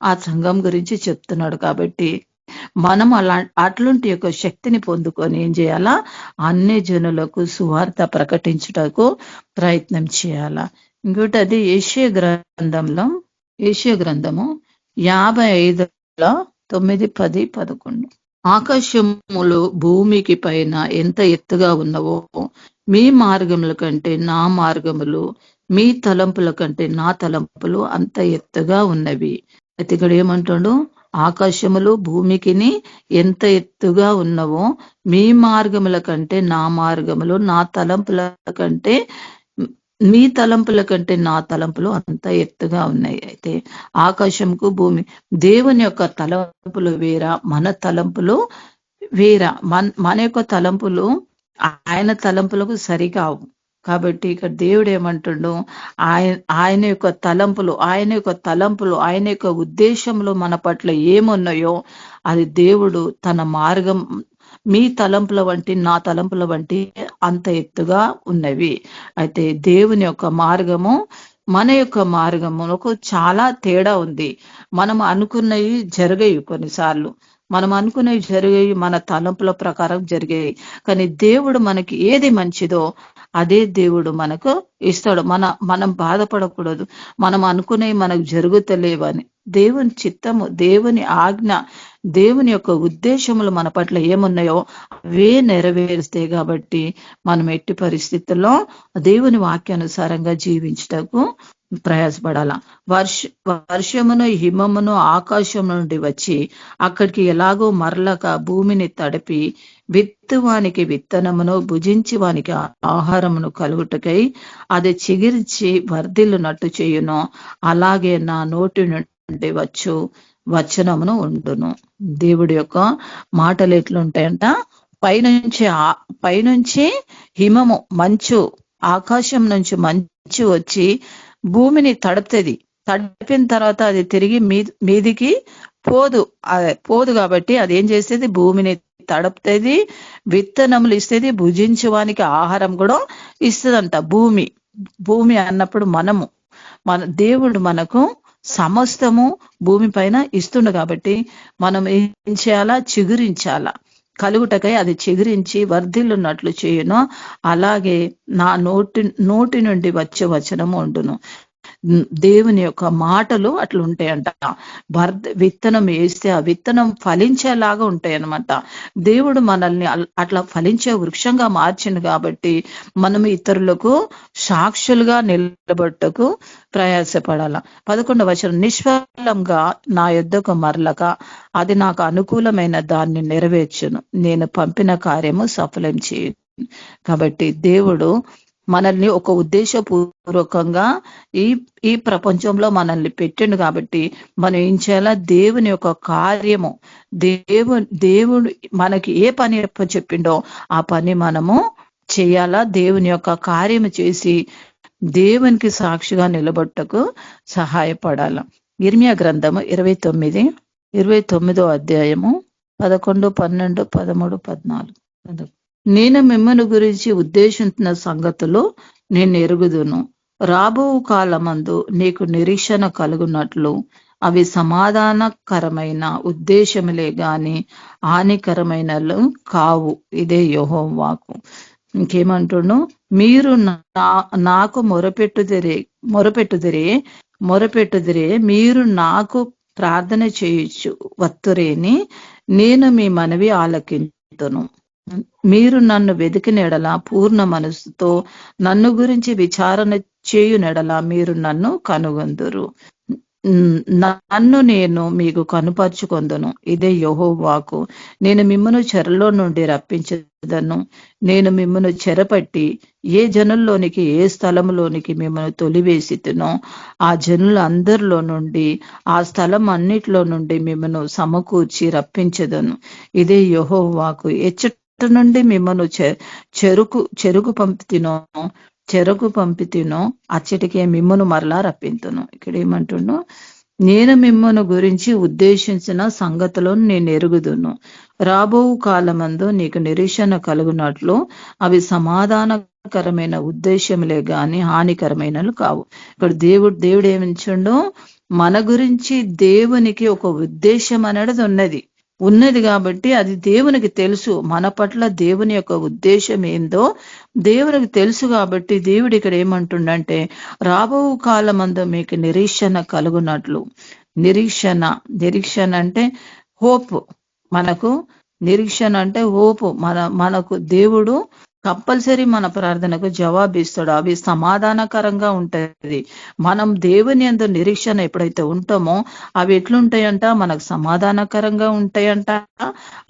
ఆ సంఘం గురించి చెప్తున్నాడు. కాబట్టి మనం అట్లాంటి యొక్క శక్తిని పొందుకొని ఏం చేయాలా, అన్ని జనులకు సువార్త ప్రకటించుటకు ప్రయత్నం చేయాలా. ఇంకోటి అది యెషయా గ్రంథము 55:9, 10, 11. ఆకాశములు భూమికి పైన ఎంత ఎత్తుగా ఉన్నవో మీ మార్గముల కంటే నా మార్గములు, మీ తలంపుల కంటే నా తలంపులు అంత ఎత్తుగా ఉన్నవి. అయితే ఇక్కడ ఏమంటాడు, ఆకాశములు భూమికిని ఎంత ఎత్తుగా ఉన్నవో మీ మార్గముల కంటే నా మార్గములు, నా తలంపుల కంటే మీ తలంపుల కంటే నా తలంపులు అంత ఎత్తుగా ఉన్నాయి. అయితే ఆకాశంకు భూమి, దేవుని యొక్క తలంపులు వేరా, మన తలంపులు వేరా. మన యొక్క తలంపులు ఆయన తలంపులకు సరికావు. కాబట్టి ఇక్కడ దేవుడు ఏమంటుండు, ఆయన యొక్క తలంపులు ఆయన యొక్క ఉద్దేశంలో మన పట్ల ఏమున్నాయో అది దేవుడు తన మార్గం, మీ తలంపుల వంటి నా తలంపుల వంటి అంత ఎత్తుగా ఉన్నవి. అయితే దేవుని యొక్క మార్గము మన యొక్క మార్గములకు చాలా తేడా ఉంది. మనం అనుకున్నవి జరగవు, కొన్నిసార్లు మనం అనుకునేవి జరిగాయి, మన తలంపుల ప్రకారం జరిగాయి. కానీ దేవుడు మనకి ఏది మంచిదో అదే దేవుడు మనకు ఇస్తాడు. మనం బాధపడకూడదు, మనం అనుకునేవి మనకు జరుగుతలేవని. దేవుని చిత్తము, దేవుని ఆజ్ఞ, దేవుని యొక్క ఉద్దేశములు మన పట్ల ఏమున్నాయో అవే నెరవేరుస్తాయి. కాబట్టి మనం ఎట్టి పరిస్థితుల్లో దేవుని వాక్యానుసారంగా జీవించటకు ప్రయాసపడాల. వర్షమును హిమమును ఆకాశం నుండి వచ్చి అక్కడికి ఎలాగో మరలక భూమిని తడిపి విత్తువానికి విత్తనమును, భుజించి వానికి ఆహారమును కలుగుటకై అది చిగిరించి వర్ధిల్లునట్టు చేయును, అలాగే నా నోటి నుండి వచ్చు వచనమును ఉండును. దేవుడి యొక్క మాటలు ఎట్లుంటాయంట, పైనుంచి హిమము, మంచు, ఆకాశం నుంచి మంచు వచ్చి భూమిని తడుపుతుంది. తడిపిన తర్వాత అది తిరిగి మీదికి పోదు కాబట్టి అది ఏం చేస్తుంది, భూమిని తడుపుతుంది, విత్తనములు ఇస్తుంది, భుజించడానికి ఆహారం కూడా ఇస్తుందంట. భూమి అన్నప్పుడు మన దేవుడు మనకు సమస్తము భూమి పైన ఇస్తుండు. కాబట్టి మనం ఏం చేయాలా, చిగురించాలా. కలుగుటకై అది చిగురించి వర్ధిల్లున్నట్లు చేయును, అలాగే నా నోటి నుండి వచ్చే వచనము ఉండును. దేవుని యొక్క మాటలు అట్లా ఉంటాయంట. విత్తనం వేస్తే ఆ విత్తనం ఫలించేలాగా ఉంటాయి అన్నమాట. దేవుడు మనల్ని అట్లా ఫలించే వృక్షంగా మార్చిండు. కాబట్టి మనం ఇతరులకు సాక్షులుగా నిలబట్టకు ప్రయాసపడాల. 11వ వచనం, నిష్ఫలంగా నా యొద్దకు మరలక అది నాకు అనుకూలమైన దాన్ని నెరవేర్చును, నేను పంపిన కార్యము సఫలం చేయు. కాబట్టి దేవుడు మనల్ని ఒక ఉద్దేశపూర్వకంగా ఈ ప్రపంచంలో మనల్ని పెట్టిండు. కాబట్టి మనం ఏం చేయాలా, దేవుని యొక్క కార్యము, దేవుడు మనకి ఏ పని చెప్పిండో ఆ పని మనము చేయాలా. దేవుని యొక్క కార్యము చేసి దేవునికి సాక్షిగా నిలబట్టకు సహాయపడాల. ఇర్మియా గ్రంథము 29వ అధ్యాయము 11, 12, 13, 14. నేను మిమ్మల్ని గురించి ఉద్దేశించిన సంగతులు నేను ఎరుగుదును, రాబో కాలమందు నీకు నిరీక్షణ కలుగునట్లు అవి సమాధానకరమైన ఉద్దేశములే గాని హానికరమైనలు కావు. ఇదే యెహోవా వాక్కు. ఇంకేమంటును, మీరు నాకు మొరపెట్టుదిరే మీరు నాకు ప్రార్థన చేయొచ్చు వత్తురేని నేను మీ మనవి ఆలకింతును. మీరు నన్ను వెతికినెడల పూర్ణ మనస్సుతో నన్ను గురించి విచారణ చేయునెడల మీరు నన్ను కనుగొందురు, నన్ను నేను మీకు కనుపరుచుకొందును. ఇదే యెహోవా వాక్కు. నేను మిమ్మును చెరలో నుండి రప్పించదను, నేను మిమ్మును చెరపట్టి ఏ జనుల్లోనికి ఏ స్థలంలోనికి మిమ్మల్ని తొలివేసితునో ఆ జనుల అందరిలో నుండి ఆ స్థలం అన్నిట్లో నుండి మిమ్మల్ని సమకూర్చి రప్పించదను. ఇదే యెహోవా వాక్కు. ఎచ్చట నుండి మిమ్మల్ని చెరకు పంపితినో అచ్చటికే మిమ్మను మరలా రప్పింతును. ఇక్కడ ఏమంటుండో, నేను మిమ్మను గురించి ఉద్దేశించిన సంగతులను నేను ఎరుగుదును, రాబో కాలమందు నీకు నిరీక్షణ కలుగునట్లు అవి సమాధానకరమైన ఉద్దేశములే గాని హానికరమైనలు కావు. ఇక్కడ దేవుడు ఏమించుండో, మన గురించి దేవునికి ఒక ఉద్దేశం అనేది ఉన్నది. ఉన్నది కాబట్టి అది దేవునికి తెలుసు. మన పట్ల దేవుని యొక్క ఉద్దేశం ఏందో దేవునికి తెలుసు. కాబట్టి దేవుడు ఇక్కడ ఏమంటుండంటే, రాబో కాలమందు మీకు నిరీక్షణ కలుగునట్లు. నిరీక్షణ అంటే హోప్. మనకు నిరీక్షణ అంటే హోప్. మనకు దేవుడు కంపల్సరీ మన ప్రార్థనకు జవాబిస్తాడు. అవి సమాధానకరంగా ఉంటది. మనం దేవుని యందు నిరీక్షణ ఎప్పుడైతే ఉంటామో అవి ఎట్లుంటాయంట, మనకు సమాధానకరంగా ఉంటాయంట,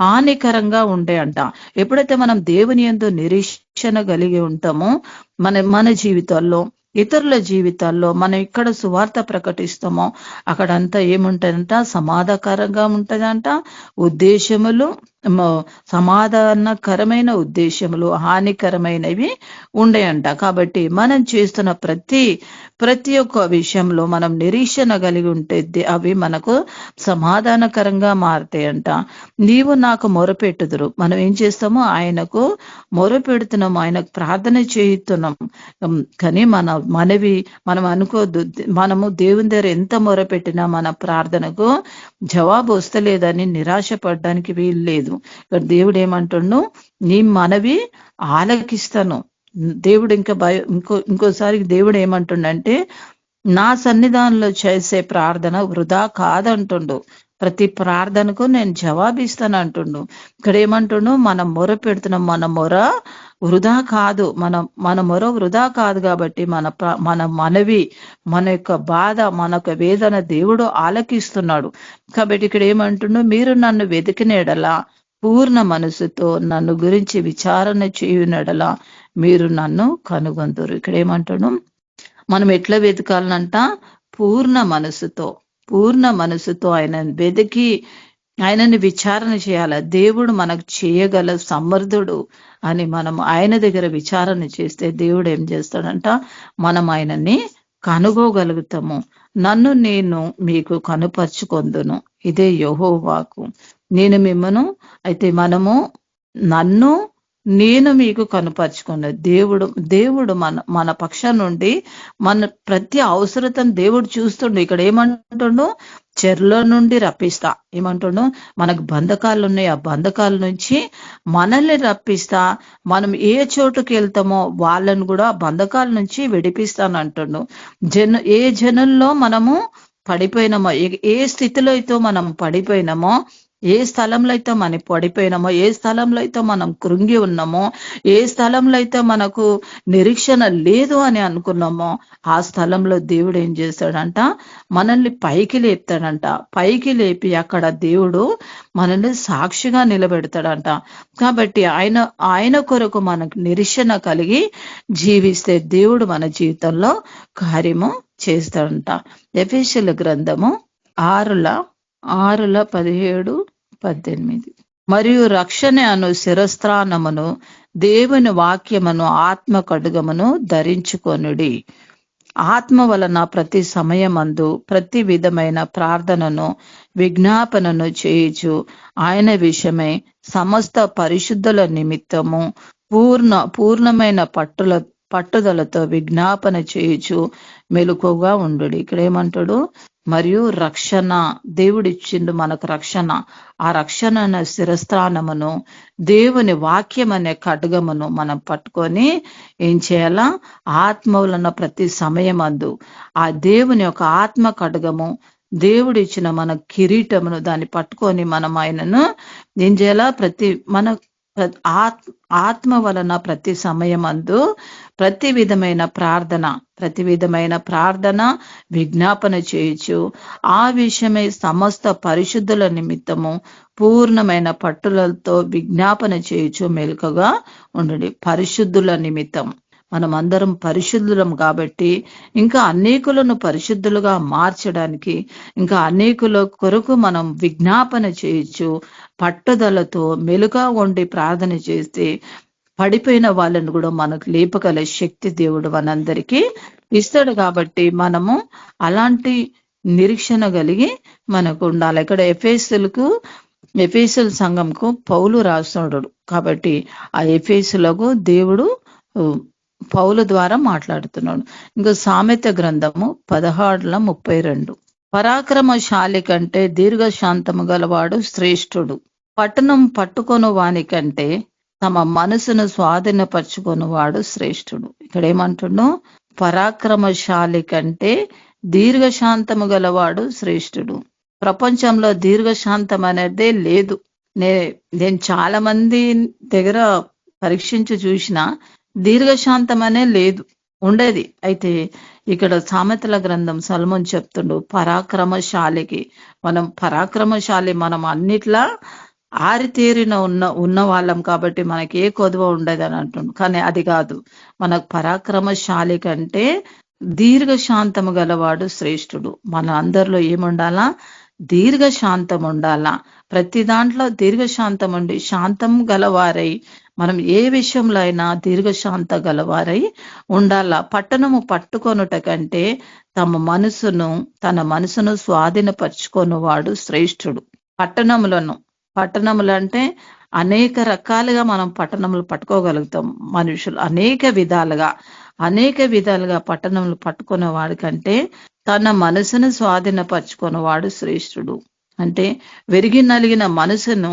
హానికరంగా ఉంటాయంట. ఎప్పుడైతే మనం దేవుని యందు నిరీక్షణ కలిగి ఉంటామో మన జీవితాల్లో, ఇతరుల జీవితాల్లో మనం ఇక్కడ సువార్త ప్రకటిస్తామో అక్కడంతా ఏముంటదంట, సమాధానకరంగా ఉంటదంట. ఉద్దేశములు సమాధానకరమైన ఉద్దేశములు హానికరమైనవి ఉండేయంట. కాబట్టి మనం చేస్తున్న ప్రతి ఒక్క విషయంలో మనం నిరీక్షణ కలిగి ఉంటే అవి మనకు సమాధానకరంగా మారుతాయంట. నీవు నాకు మొరపెట్టుదురు. మనం ఏం చేస్తామో ఆయనకు మొరపెడుతున్నాం, ఆయనకు ప్రార్థన చేస్తున్నాం. కానీ మనం అనుకోద్దు, మనము దేవుని దగ్గర ఎంత మొరపెట్టినా మన ప్రార్థనకు జవాబు వస్తలేదని నిరాశపడడానికి వీలు లేదు. ఇక్కడ దేవుడు ఏమంటున్నాడు, నీ మనవి ఆలకిస్తాను. దేవుడు ఇంకోసారి దేవుడు ఏమంటుండంటే, నా సన్నిధానంలో చేసే ప్రార్థన వృధా కాదంటుండు. ప్రతి ప్రార్థనకు నేను జవాబిస్తాను అంటుండు. ఇక్కడ ఏమంటుండు, మనం మొర పెడుతున్నాం, మన మొర వృధా కాదు. మన మొర వృధా కాదు. కాబట్టి మన మనవి, మన యొక్క బాధ, మన యొక్క వేదన దేవుడు ఆలకిస్తున్నాడు. కాబట్టి ఇక్కడ ఏమంటుండు, మీరు నన్ను వెతికినడలా పూర్ణ మనసుతో నన్ను గురించి విచారణ చేయునడలా మీరు నన్ను కనుగొందురు. ఇక్కడ ఏమంటాడు, మనం ఎట్లా వెతకాలనంట, పూర్ణ మనసుతో ఆయనను వెతికి ఆయనని విచారణ చేయాల. దేవుడు మనకు చేయగల సమర్థుడు అని మనం ఆయన దగ్గర విచారణ చేస్తే దేవుడు ఏం చేస్తాడంట, మనం ఆయనని కనుగోగలుగుతాము. నన్ను నేను మీకు కనుపరుచుకొందును, ఇదే యెహోవాకు. నేను మిమ్మను అయితే నేను మీకు కనుపరుచుకున్నాను. దేవుడు మన పక్షం నుండి మన ప్రతి అవసరతను దేవుడు చూస్తుండు. ఇక్కడ ఏమంటుండు, చెరలో నుండి రప్పిస్తా. ఏమంటుండు, మనకు బంధకాలు ఉన్నాయి, ఆ బంధకాల నుంచి మనల్ని రప్పిస్తా. మనం ఏ చోటుకి వెళ్తామో వాళ్ళను కూడా బంధకాల నుంచి విడిపిస్తానంటుండు. ఏ జనుల్లో మనము పడిపోయినామో, ఏ స్థితిలో అయితే మనం పడిపోయినామో, ఏ స్థలంలో అయితే మనం పడిపోయినామో, ఏ స్థలంలో అయితే మనం కృంగి ఉన్నామో, ఏ స్థలంలో అయితే మనకు నిరీక్షణ లేదు అని అనుకున్నామో ఆ స్థలంలో దేవుడు ఏం చేస్తాడంట, మనల్ని పైకి లేపుతాడంట. పైకి లేపి అక్కడ దేవుడు మనల్ని సాక్షిగా నిలబెడతాడంట. కాబట్టి ఆయన కొరకు మనకు నిరీక్షణ కలిగి జీవిస్తే దేవుడు మన జీవితంలో కార్యము చేస్తాడంట. ఎఫెసీయుల గ్రంథము 6:17-18. మరియు రక్షణ అను శిరస్త్రానమును దేవుని వాక్యమును ఆత్మ కడుగమును ధరించుకొనుడి. ఆత్మ వలన ప్రతి సమయమందు ప్రతి విధమైన ప్రార్థనను విజ్ఞాపనను చేయుచు ఆయన విషయమై సమస్త పరిశుద్ధుల నిమిత్తము పూర్ణమైన పట్టుదలతో విజ్ఞాపన చేయుచు మెలకుగా ఉండు. ఇక్కడ ఏమంటాడు, మరియు రక్షణ దేవుడిచ్చిండు మనకు రక్షణ. ఆ రక్షణ అనే శిరస్త్రానమును దేవుని వాక్యం అనే ఖడ్గమును మనం పట్టుకొని ఏం చేయాలా, ఆత్మ వలన ప్రతి సమయమందు ఆ దేవుని యొక్క ఆత్మ ఖడ్గము, దేవుడిచ్చిన మన కిరీటమును దాన్ని పట్టుకొని మనం ఆయనను ఏం చేయాలా, ఆత్మ వలన ప్రతి సమయమందు ప్రతి విధమైన ప్రార్థన విజ్ఞాపన చేయొచ్చు. ఆ విషయమై సమస్త పరిశుద్ధుల నిమిత్తము పూర్ణమైన పట్టులతో విజ్ఞాపన చేయొచ్చు మెలకుగా ఉండండి. పరిశుద్ధుల నిమిత్తం మనం అందరం పరిశుద్ధులం కాబట్టి ఇంకా అనేకులను పరిశుద్ధులుగా మార్చడానికి, ఇంకా అనేకుల కొరకు మనం విజ్ఞాపన చేయొచ్చు. పట్టుదలతో మెలుగా ఉండి ప్రార్థన చేస్తే పడిపోయిన వాళ్ళను కూడా మనకు లేపగల శక్తి దేవుడు మనందరికీ ఇస్తాడు. కాబట్టి మనము అలాంటి నిరీక్షణ కలిగి మనకు ఉండాలి. ఇక్కడ ఎఫెసీయుల సంఘంకు పౌలు రాస్తున్నాడు. కాబట్టి ఆ ఎఫెసీయులకు దేవుడు పౌలు ద్వారా మాట్లాడుతున్నాడు. ఇంకా సామెత గ్రంథము 16:32. పరాక్రమశాలి కంటే దీర్ఘశాంతము గలవాడు శ్రేష్ఠుడు. పట్టణం పట్టుకొను వాని కంటే తమ మనసును స్వాధీనపరచుకొని వాడు శ్రేష్ఠుడు. ఇక్కడ ఏమంటున్నాడు? పరాక్రమశాలి కంటే దీర్ఘశాంతము గలవాడు శ్రేష్ఠుడు. ప్రపంచంలో దీర్ఘశాంతం అనేదే లేదు. నేను చాలా మంది దగ్గర పరీక్షించి చూసిన దీర్ఘశాంతం అనే లేదు, ఉండేది. అయితే ఇక్కడ సామెతల గ్రంథం సల్మోన్ చెప్తుండు, పరాక్రమశాలికి మనం అన్నిట్లా ఆరితేరిన ఉన్న వాళ్ళం కాబట్టి మనకి ఏ కొదువ ఉండదు అని అంటుండు. కానీ అది కాదు, మనకు పరాక్రమశాలి కంటే దీర్ఘశాంతము గలవాడు శ్రేష్ఠుడు. మన అందరిలో ఏముండాలా? దీర్ఘశాంతం ఉండాలా. ప్రతి దాంట్లో దీర్ఘశాంతం ఉండి శాంతం గలవారై మనం ఏ విషయంలో అయినా దీర్ఘశాంత గలవారై ఉండాలా. పట్టణము పట్టుకొనుట కంటే తన మనసును స్వాధీనపరచుకొనువాడు శ్రేష్ఠుడు. పట్టణములు అంటే అనేక రకాలుగా మనం పట్టణములు పట్టుకోగలుగుతాం. మనుషులు అనేక విధాలుగా పట్టణములు పట్టుకునే వాడి కంటే తన మనసును స్వాధీనపరచుకునేవాడు శ్రేష్ఠుడు. అంటే విరిగి నలిగిన మనసును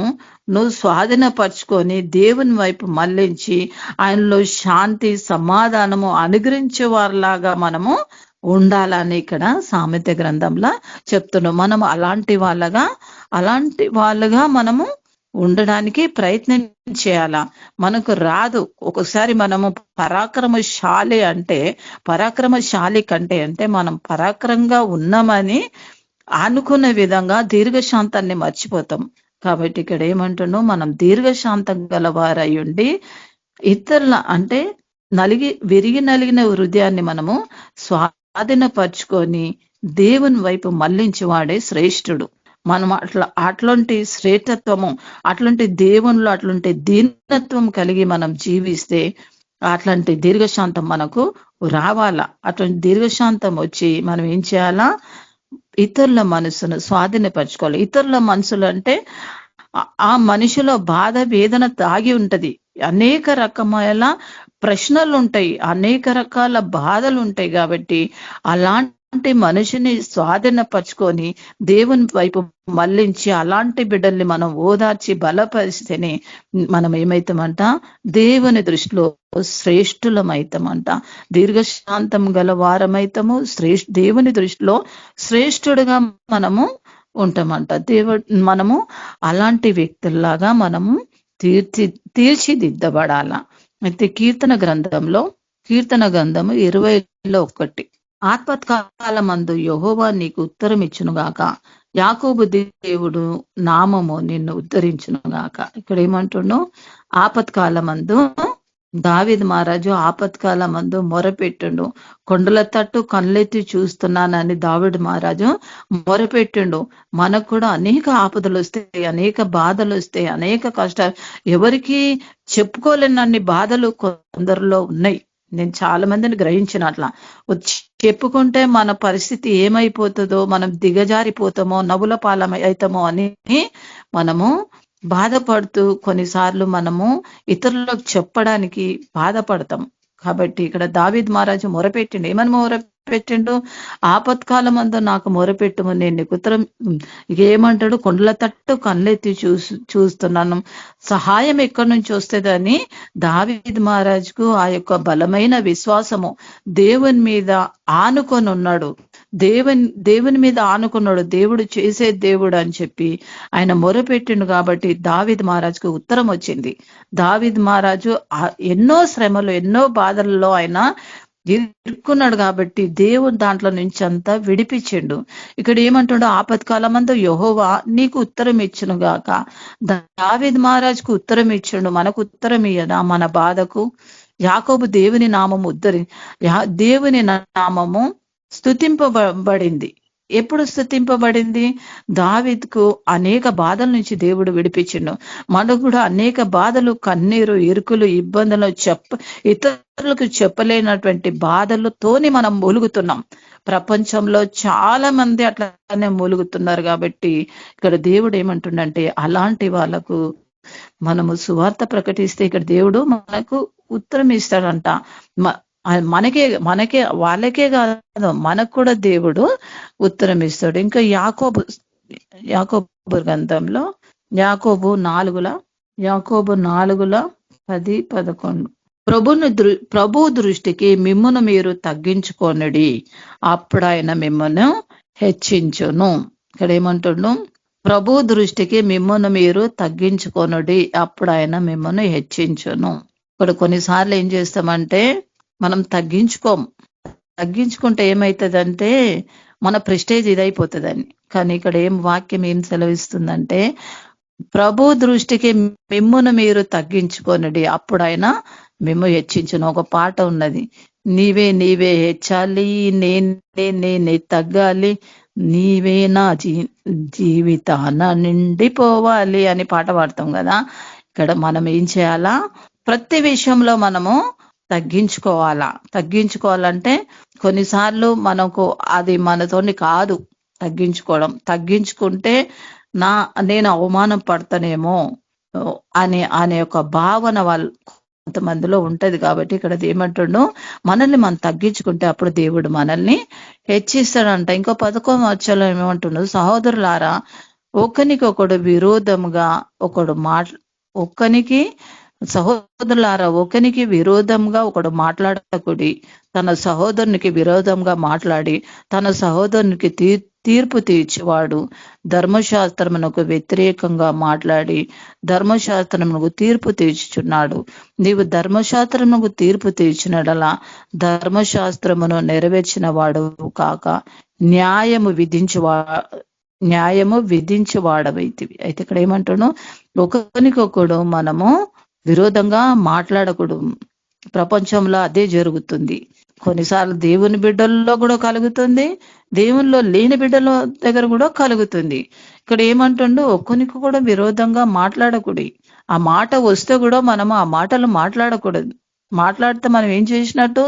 నువ్వు స్వాధీనపరచుకొని దేవుని వైపు మళ్లించి ఆయనలో శాంతి సమాధానము అనుగ్రహించే వారిలాగా మనము ఉండాలని ఇక్కడ సామెత గ్రంథంలో చెప్తున్నాం. మనం అలాంటి వాళ్ళగా మనము ఉండడానికి ప్రయత్నం చేయాలా. మనకు రాదు. ఒకసారి మనము పరాక్రమశాలి కంటే మనం పరాక్రమంగా ఉన్నామని అనుకున్న విధంగా దీర్ఘశాంతాన్ని మర్చిపోతాం. కాబట్టి ఇక్కడ ఏమంటున్నాం? మనం దీర్ఘశాంతం గలవారై ఉండి ఇతరుల అంటే విరిగి నలిగిన హృదయాన్ని మనము స్వాధీనపరచుకొని దేవుని వైపు మళ్లించి వాడే శ్రేష్ఠుడు. మనం అట్లాంటి శ్రేష్టత్వము, అట్లాంటి దేవునిలో అట్లాంటి దీనత్వం కలిగి మనం జీవిస్తే అట్లాంటి దీర్ఘశాంతం మనకు రావాలా. అట్లాంటి దీర్ఘశాంతం వచ్చి మనం ఏం చేయాలా? ఇతరుల మనసును స్వాధీనపరచుకోవాలి. ఇతరుల మనసులు అంటే ఆ మనిషిలో బాధ వేదన తాగి ఉంటది. అనేక రకమైన ప్రశ్నలు ఉంటాయి, అనేక రకాల బాధలు ఉంటాయి. కాబట్టి అలాంటి మనిషిని స్వాధీనపరచుకొని దేవుని వైపు మళ్లించి అలాంటి బిడ్డల్ని మనం ఓదార్చి బలపరిస్తేనే మనం ఏమైతామంట? దేవుని దృష్టిలో శ్రేష్ఠులమైతామంట. దీర్ఘశాంతం గల వారమైతాము. దేవుని దృష్టిలో శ్రేష్ఠుడుగా మనము ఉంటామంట. మనము అలాంటి వ్యక్తుల్లాగా మనము తీర్చిదిద్దబడాల. అయితే కీర్తన గ్రంథము 20:1 ఆపత్కాలమందు యెహోవా నీకు ఉత్తరం ఇచ్చునుగాక, యాకోబు దేవుడు నామము నిన్ను ఉద్ధరించునుగాక. ఇక్కడ ఏమంటున్నావు? ఆపత్కాలమందు దావీదు మహారాజు ఆపత్కాలమందు మొరపెట్టిండు. కొండల తట్టు కళ్ళెత్తి చూస్తున్నానని దావీదు మహారాజు మొరపెట్టిండు. మనకు కూడా అనేక ఆపదలు వస్తాయి, అనేక బాధలు వస్తాయి, అనేక కష్టాలు, ఎవరికి చెప్పుకోలేనన్ని బాధలు కొందరిలో ఉన్నాయి. నేను చాలా మందిని గ్రహించినట్లా చెప్పుకుంటే మన పరిస్థితి ఏమైపోతుందో, మనం దిగజారిపోతామో, నవ్వుల పాలమవుతామో అని మనము బాధపడుతూ కొన్నిసార్లు మనము ఇతరులకు చెప్పడానికి బాధపడతాం. కాబట్టి ఇక్కడ దావీదు మహారాజు మొరపెట్టిండు. ఏమని మొరపెట్టిండు? ఆపత్కాలమందు నాకు మొరపెట్టుము, నేను నీకు ఉత్తరం. ఏమంటాడు? కొండల తట్టు కళ్ళెత్తి చూస్తున్నాను, సహాయం ఎక్కడి నుంచి వస్తుందని దావీదు మహారాజుకు ఆ యొక్క బలమైన విశ్వాసము దేవుని మీద ఆనుకొని ఉన్నాడు. దేవుని మీద ఆనుకున్నాడు. దేవుడు చేసే దేవుడు అని చెప్పి ఆయన మొరపెట్టిండు. కాబట్టి దావీదు మహారాజుకు ఉత్తరం వచ్చింది. దావీదు మహారాజు ఎన్నో శ్రమలు, ఎన్నో బాధల్లో ఆయన ఇరుక్కున్నాడు. కాబట్టి దేవుడు దాంట్లో నుంచి అంతా విడిపించిండు. ఇక్కడ ఏమంటాడు? ఆపత్కాలమందు యెహోవా నీకు ఉత్తరం ఇచ్చును గాక. దావీదు మహారాజుకు ఉత్తరం ఇచ్చిండు. మనకు ఉత్తరం ఇయ్యదా? మన బాధకు యాకోబు దేవుని నామము దేవుని నామము స్తుతింపబడింది. ఎప్పుడు స్తుతింపబడింది? దావీదుకు అనేక బాధల నుంచి దేవుడు విడిపించిండు. మనకు కూడా అనేక బాధలు, కన్నీరు, ఇరుకులు, ఇబ్బందులు, ఇతరులకు చెప్పలేనటువంటి బాధలతోని మనం మూలుగుతున్నాం. ప్రపంచంలో చాలా మంది అట్లానే మూలుగుతున్నారు. కాబట్టి ఇక్కడ దేవుడు ఏమంటుండంటే అలాంటి వాళ్ళకు మనము సువార్త ప్రకటిస్తే ఇక్కడ దేవుడు మనకు ఉత్తరం ఇస్తాడంట. మనకే మనకే వాళ్ళకే కాదు, మనకు కూడా దేవుడు ఉత్తరం ఇస్తాడు. ఇంకా యాకోబు గ్రంథంలో యాకోబు 4:10-11 ప్రభు దృష్టికి మిమ్మును మీరు తగ్గించుకొనుడి, అప్పుడు ఆయన మిమ్మల్ని హెచ్చించును. ఇక్కడ ఏమంటున్నాడు? ప్రభు దృష్టికి మిమ్మును మీరు తగ్గించుకొనుడి, అప్పుడు ఆయన మిమ్మల్ని హెచ్చించును. ఇప్పుడు కొన్నిసార్లు ఏం చేస్తామంటే మనం తగ్గించుకుంటే ఏమవుతుందంటే మన ప్రెస్టేజ్ ఇదైపోతుందని. కానీ ఇక్కడ వాక్యం ఏం సెలవిస్తుందంటే ప్రభు దృష్టికి మిమ్మును మీరు తగ్గించుకొనుడి, అప్పుడు ఆయన మేము హెచ్చించును. ఒక పాట ఉన్నది, నీవే హెచ్చాలి, నేనే తగ్గాలి, నీవే నా జీవితాన నిండిపోవాలి అని పాట పాడతాం కదా. ఇక్కడ మనం ఏం చేయాలా? ప్రతి విషయంలో మనము తగ్గించుకోవాలంటే కొన్నిసార్లు మనకు అది మనతోని కాదు తగ్గించుకోవడం. తగ్గించుకుంటే నేను అవమానం పడతానేమో అనే ఒక భావన వాళ్ళు కొంతమందిలో ఉంటది. కాబట్టి ఇక్కడ ఏమంటుండో మనల్ని మనం తగ్గించుకుంటే అప్పుడు దేవుడు మనల్ని హెచ్చిస్తాడంట. ఇంకో 11వ వచనంలో ఏమంటుండో, సహోదరులారా ఒకనికొకడు విరోధంగా ఒకనికి విరోధంగా ఒకడు మాట్లాడకుడి, తన సహోదరునికి విరోధంగా మాట్లాడి తన సహోదరునికి తీర్పు తీర్చేవాడు ధర్మశాస్త్రమునకు వ్యతిరేకంగా మాట్లాడి ధర్మశాస్త్రమునకు తీర్పు తీర్చుచున్నాడు. నీవు ధర్మశాస్త్రమునకు తీర్పు తీర్చినడలా ధర్మశాస్త్రమును నెరవేర్చిన వాడు కాక న్యాయము విధించువాడవైతివి. అయితే ఇక్కడ ఏమంటాను, ఒకరికొకడు మనము విరోధంగా మాట్లాడకూడదు. ప్రపంచంలో అదే జరుగుతుంది. కొన్నిసార్లు దేవుని బిడ్డల్లో కూడా కలుగుతుంది, దేవునిలో లేని బిడ్డల దగ్గర కూడా కలుగుతుంది. ఇక్కడ ఏమంటుండో ఒక్కరికి కూడా విరోధంగా మాట్లాడకూడదు. ఆ మాట వస్తే కూడా మనము ఆ మాటలు మాట్లాడకూడదు. మాట్లాడితే మనం ఏం చేసినట్టు?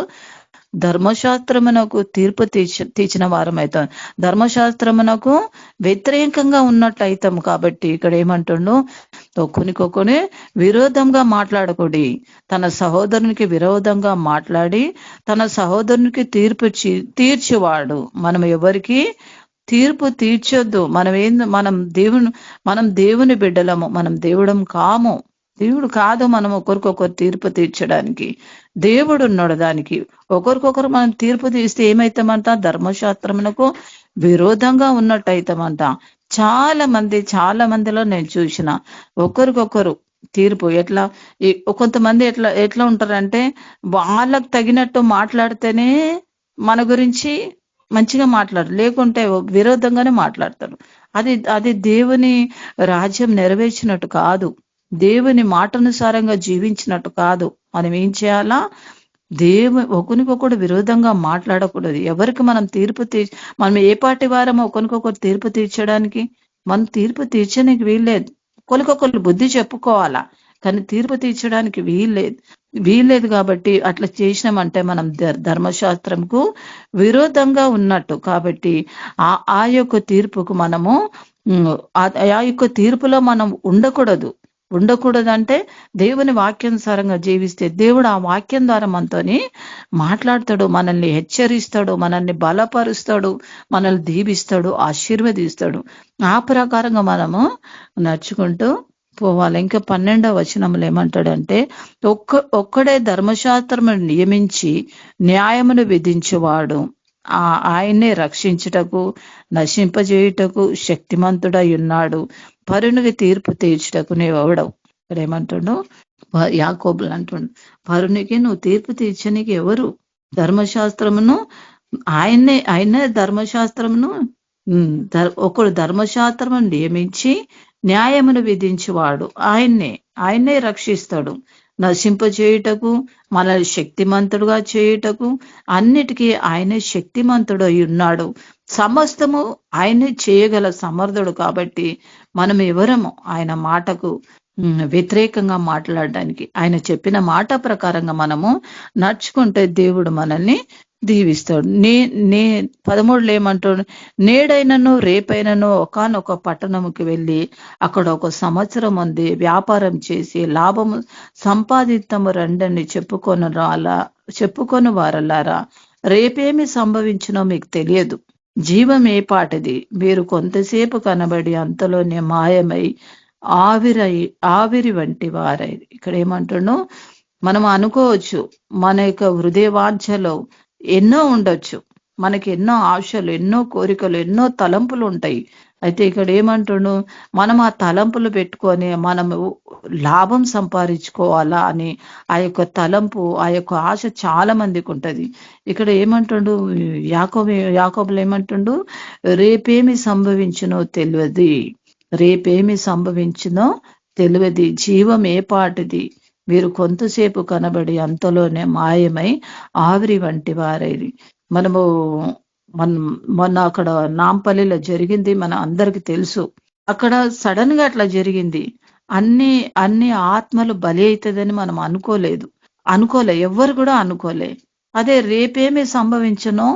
ధర్మశాస్త్రమునకు తీర్పు తీర్చిన వారం అవుతాం, ధర్మశాస్త్రమునకు వ్యతిరేకంగా ఉన్నట్టు అవుతాం. కాబట్టి ఇక్కడ ఏమంటుండో ఒకరికొకని విరోధంగా మాట్లాడకూడి, తన సహోదరునికి విరోధంగా మాట్లాడి తన సహోదరునికి తీర్పు తీర్చేవాడు. మనం ఎవరికి తీర్పు తీర్చొద్దు. మనం దేవుని బిడ్డలము, మనం దేవుడం కాము, దేవుడు కాదు. మనం ఒకరికొకరు తీర్పు తీర్చడానికి దేవుడు ఉన్నాడు. దానికి ఒకరికొకరు మనం తీర్పు తీస్తే ఏమైతామంట? ధర్మశాస్త్రమునకు విరోధంగా ఉన్నట్టు అవుతామంట. చాలా మందిలో నేను చూసిన ఒకరికొకరు తీర్పు కొంతమంది ఎట్లా ఉంటారంటే వాళ్ళకు తగినట్టు మాట్లాడితేనే మన గురించి మంచిగా మాట్లాడరు, లేకుంటే విరోధంగానే మాట్లాడతారు. అది దేవుని రాజ్యం నెరవేర్చినట్టు కాదు, దేవుని మాటనుసారంగా జీవించినట్టు కాదు. మనం ఏం చేయాలా? ఒకరికొకడు విరోధంగా మాట్లాడకూడదు. ఎవరికి మనం మనం ఏ పార్టీ వారమో ఒకరికొకరు తీర్పు తీర్చడానికి మనం తీర్పు తీర్చడానికి వీల్లేదు. ఒకరికొకరు బుద్ధి చెప్పుకోవాలా, కానీ తీర్పు తీర్చడానికి వీల్లేదు. కాబట్టి అట్లా చేసినామంటే మనం ధర్మశాస్త్రంకు విరోధంగా ఉన్నట్టు. కాబట్టి ఆ యొక్క తీర్పుకు మనము ఆ యొక్క తీర్పులో మనం ఉండకూడదంటే దేవుని వాక్యానుసారంగా జీవిస్తే దేవుడు ఆ వాక్యం ద్వారా మనతోని మాట్లాడతాడు, మనల్ని హెచ్చరిస్తాడు, మనల్ని బలపరుస్తాడు, మనల్ని దీవిస్తాడు, ఆశీర్వదిస్తాడు. ఆ ప్రకారంగా మనము నడుచుకుంటూ పోవాలి. ఇంకా 12వ వచనంలో ఏమంటాడంటే ఒక్కడే ధర్మశాస్త్రమును నియమించి న్యాయమును విధించేవాడు, ఆయన్నే రక్షించుటకు నశింపజేయుటకు శక్తిమంతుడై ఉన్నాడు. పరునికి తీర్పు తీర్చుటకు నీవెవడవు. ఇక్కడ ఏమంటుండో యాకోబులు అంటుండు, పరునికి నువ్వు తీర్పు తీర్చనికి ఎవరు? ధర్మశాస్త్రమును ఆయన్నే ధర్మశాస్త్రమును ఒకడు ధర్మశాస్త్రమును నియమించి న్యాయమును విధించేవాడు ఆయన్నే రక్షిస్తాడు, నశింపజేయుటకు మనల్ని శక్తిమంతుడుగా చేయుటకు అన్నిటికీ ఆయనే శక్తిమంతుడు అయి ఉన్నాడు. సమస్తము ఆయనే చేయగల సమర్థుడు. కాబట్టి మనం ఎవరము ఆయన మాటకు వ్యతిరేకంగా మాట్లాడడానికి? ఆయన చెప్పిన మాట ప్రకారంగా మనము నడుచుకుంటే దేవుడు మనల్ని దీవిస్తాడు. 13లో ఏమంటాడు? నేడైనను రేపైనను ఒకానొక పట్టణముకి వెళ్ళి అక్కడ 1 సంవత్సరం ఉంది వ్యాపారం చేసి లాభము సంపాదితము రండని చెప్పుకొని చెప్పుకొని వారలారా, రేపేమి సంభవించినో మీకు తెలియదు. జీవం ఏ పాటిది, మీరు కొంతసేపు కనబడి అంతలోనే మాయమై ఆవిరి వంటి వారై. ఇక్కడ ఏమంటున్నాను, మనం అనుకోవచ్చు మన యొక్క హృదయ వాంఛలో ఎన్నో ఉండొచ్చు, మనకి ఎన్నో ఆశలు, ఎన్నో కోరికలు, ఎన్నో తలంపులు ఉంటాయి. అయితే ఇక్కడ ఏమంటున్నాను, మనం ఆ తలంపులు పెట్టుకొని మనము లాభం సంపాదించుకోవాలా అని ఆ యొక్క తలంపు, ఆ యొక్క ఆశ చాలా మందికి ఉంటది. ఇక్కడ ఏమంటుండు యాకోబులు ఏమంటుండు, రేపేమి సంభవించునో తెలియదు, రేపేమి సంభవించునో తెలియదు, జీవం ఏ పాటిది, మీరు కొంతసేపు కనబడి అంతలోనే మాయమై ఆవిరి వంటి వారైది. మనము మొన్న అక్కడ నాంపల్లిలో జరిగింది, మన అందరికి తెలుసు. అక్కడ సడన్ గా అట్లా జరిగింది. అన్ని ఆత్మలు బలి అవుతుందని మనం అనుకోలే, ఎవ్వరు కూడా అనుకోలే. అదే రేపేమి సంభవించనో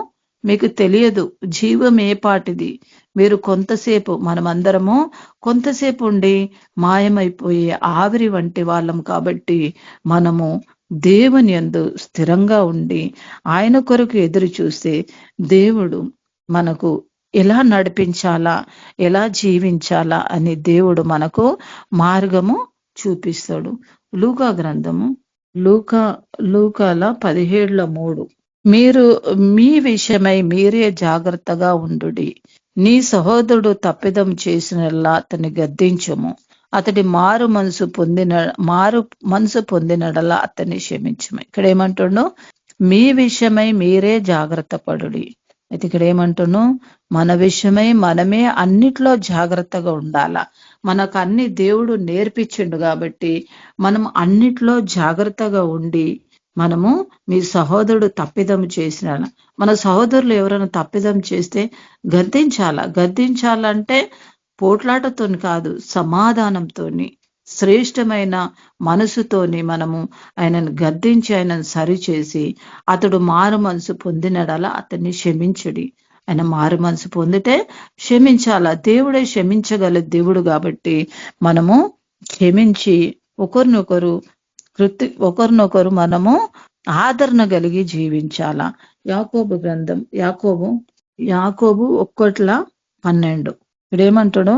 మీకు తెలియదు, జీవం ఏ పాటిది, మీరు కొంతసేపు, మనమందరము కొంతసేపు ఉండి మాయమైపోయే ఆవిరి వంటి వాళ్ళం. కాబట్టి మనము దేవుని యందు స్థిరంగా ఉండి ఆయన కొరకు ఎదురు చూస్తే దేవుడు మనకు ఎలా నడిపించాలా, ఎలా జీవించాలా అని దేవుడు మనకు మార్గము చూపిస్తాడు. లూకా గ్రంథము లూకాల 17:3, మీరు మీ విషయమై మీరే జాగ్రత్తగా ఉండుడి, నీ సహోదరుడు తప్పిదం చేసినలా అతన్ని గద్దించము, అతడి మారు మనసు పొందినడలా అతన్ని క్షమించము. ఇక్కడ ఏమంటున్నాడు, మీ విషయమై మీరే జాగ్రత్త పడుడి. అయితే ఇక్కడ ఏమంటున్నాను, మన విషయమై మనమే అన్నిట్లో జాగ్రత్తగా ఉండాలా. మనకు అన్ని దేవుడు నేర్పించిండు కాబట్టి మనం అన్నిట్లో జాగ్రత్తగా ఉండి, మనము మీ సహోదరుడు తప్పిదం చేసిన, మన సహోదరులు ఎవరైనా తప్పిదం చేస్తే గద్దించాలంటే పోట్లాటతోని కాదు, సమాధానంతోని, శ్రేష్టమైన మనసుతోని మనము ఆయనను గద్దించి ఆయనను సరిచేసి, అతడు మారు మనసు పొందినడలా అతన్ని క్షమించుడి. ఆయన మారు మనసు పొందితే క్షమించాలా. దేవుడే క్షమించగల దేవుడు కాబట్టి మనము క్షమించి ఒకరినొకరు మనము ఆదరణ కలిగి జీవించాలా. యాకోబు గ్రంథం యాకోబు 1:12 ఇక్కడేమంటాడు,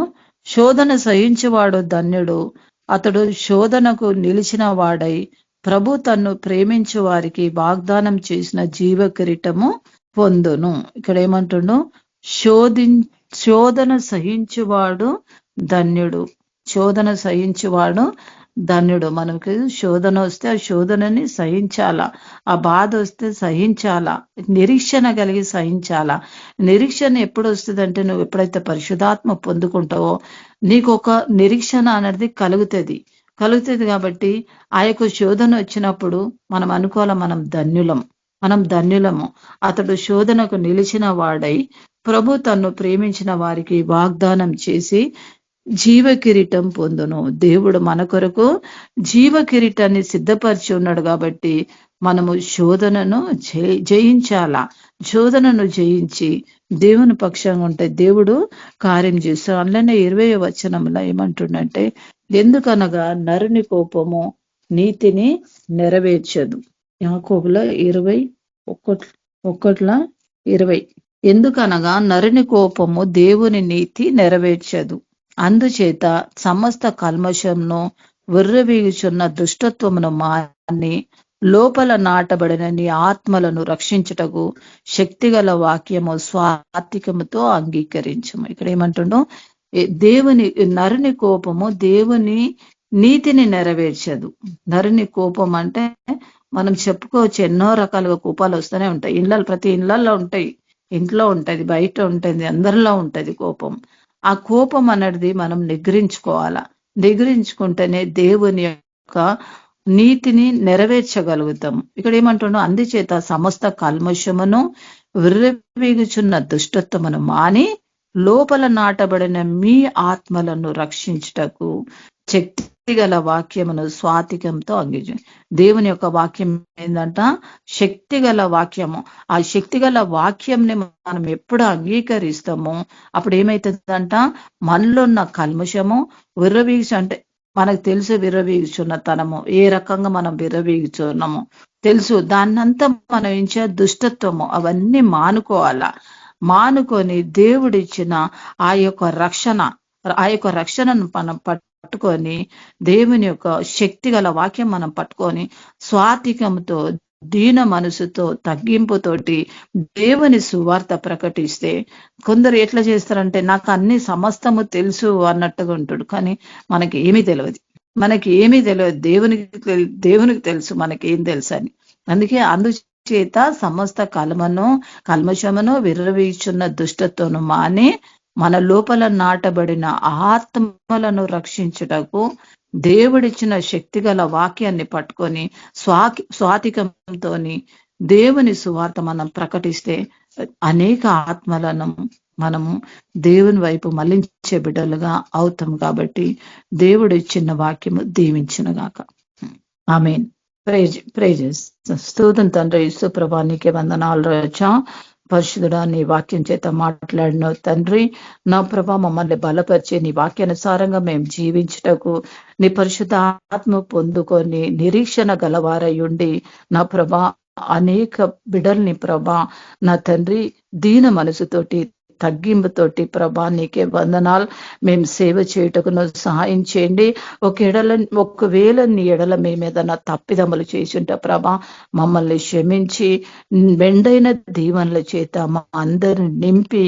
శోధన సహించేవాడు ధన్యుడు, అతడు శోధనకు నిలిచిన వాడై ప్రభు తన్ను ప్రేమించు వారికి వాగ్దానం చేసిన జీవ కిరీటము పొందును. ఇక్కడ ఏమంటుండు, శోధన సహించువాడు ధన్యుడు, శోధన సహించువాడు ధన్యుడు. మనకి శోధన వస్తే ఆ శోధనని సహించాలా, ఆ బాధ వస్తే సహించాలా, నిరీక్షణ కలిగి సహించాలా. నిరీక్షణ ఎప్పుడు వస్తుందంటే, నువ్వు ఎప్పుడైతే పరిశుద్ధాత్మ పొందుకుంటావో నీకు ఒక నిరీక్షణ అనేది కలుగుతుంది. కాబట్టి ఆ యొక్క శోధన వచ్చినప్పుడు మనం అనుకోవాలి, మనం ధన్యులము. అతడు శోధనకు నిలిచిన వాడై ప్రభు తన్ను ప్రేమించిన వారికి వాగ్దానం చేసి జీవ కిరీటం పొందును. దేవుడు మన కొరకు జీవ కిరీటాన్ని సిద్ధపరిచి ఉన్నాడు కాబట్టి మనము శోధనను జయించాలా. శోధనను జయించి దేవుని పక్షంగా ఉంటే దేవుడు కార్యం చేస్తాడు. అందులోనే 20వ వచనంలో ఏమంటుండంటే, ఎందుకనగా నరుని కోపము నీతిని నెరవేర్చదు. యాకోబుల 20:1-20, ఎందుకనగా నరుని కోపము దేవుని నీతి నెరవేర్చదు, అందుచేత సమస్త కల్మషంను విర్రవీగుచున్న దుష్టత్వమును మాని లోపల నాటబడిన నీ ఆత్మలను రక్షించుటకు శక్తిగల వాక్యము స్వాతికముతో అంగీకరించము. ఇక్కడ ఏమంటుండో, నరుని కోపము దేవుని నీతిని నెరవేర్చదు. నరుని కోపం అంటే మనం చెప్పుకోవచ్చు, ఎన్నో రకాలుగా కోపాలు వస్తూనే ఉంటాయి. ప్రతి ఇళ్లలో ఉంటాయి, ఇంట్లో ఉంటది, బయట ఉంటుంది, అందరిలో ఉంటది కోపం. ఆ కోపం అనేది మనం నిగ్రహించుకుంటేనే దేవుని యొక్క నీతిని నెరవేర్చగలుగుతాం. ఇక్కడ ఏమంటున్నాం, అందుచేత సమస్త కల్మషమును విర్రవీగుచున్న దుష్టత్వమును మాని లోపల నాటబడిన మీ ఆత్మలను రక్షించుటకు శక్తిగల వాక్యమును స్వాతికంతో అంగీకరించు. దేవుని యొక్క వాక్యం ఏంటంట, శక్తిగల వాక్యము. ఆ శక్తిగల వాక్యంని మనం ఎప్పుడు అంగీకరిస్తామో అప్పుడు ఏమైతుందంట, మనలో ఉన్న కల్మషము విర్రవీగు అంటే మనకు తెలుసు విర్రవీగుచున్న తనము ఏ రకంగా మనం విర్రవీగుచున్నాము తెలుసు. దాన్నంతా మనం ఇచ్చే దుష్టత్వము అవన్నీ మానుకొని దేవుడిచ్చిన ఆ యొక్క రక్షణను మనం పట్టుకొని దేవుని యొక్క శక్తి గల వాక్యం మనం పట్టుకొని స్వాతికంతో దీన మనసుతో తగ్గింపుతోటి దేవుని సువార్త ప్రకటిస్తే, కొందరు ఎట్లా చేస్తారంటే నాకు అన్ని సమస్తము తెలుసు అన్నట్టుగా ఉంటాడు. కానీ మనకి ఏమీ తెలియదు. దేవునికి తెలుసు మనకేం తెలుసు అని. అందుచేత సమస్త కల్మషమును విర్రవీచున్న దుష్టత్వను మాని మన లోపల నాటబడిన ఆత్మలను రక్షించుటకు దేవుడిచ్చిన శక్తిగల వాక్యాన్ని పట్టుకొని స్వాతికంతో దేవుని సువార్త మనం ప్రకటిస్తే అనేక ఆత్మలను మనము దేవుని వైపు మళ్లించే బిడ్డలుగా అవుతాం. కాబట్టి దేవుడు ఇచ్చిన వాక్యము దీవించునుగాక. ఆమేన్. ప్రైజెస్. స్తోత్రం తండ్రి యేసు ప్రభువా, నీకే వందనాలు రాజా. పరిశుద్ధుడా, నీ వాక్యం చేత మాట్లాడిన తండ్రి, నా ప్రభా మమ్మల్ని బలపరిచే నీ వాక్యానుసారంగా మేము జీవించుటకు నీ పరిశుద్ధ ఆత్మ పొందుకొని నిరీక్షణ గలవారయుండి నా ప్రభా అనేక బిడల్ని ప్రభా నా తండ్రి దీన మనసుతోటి తగ్గింపుతోటి ప్రభా నీకే వందనాలు. మేము సేవ చేయుటకు సహాయం చేయండి. ఒకవేళ నీ ఎడల మేమేదన్నా తప్పిదములు చేసుంటే ప్రభా మమ్మల్ని క్షమించి మెండైన దీవెనల చేత మా అందరిని నింపి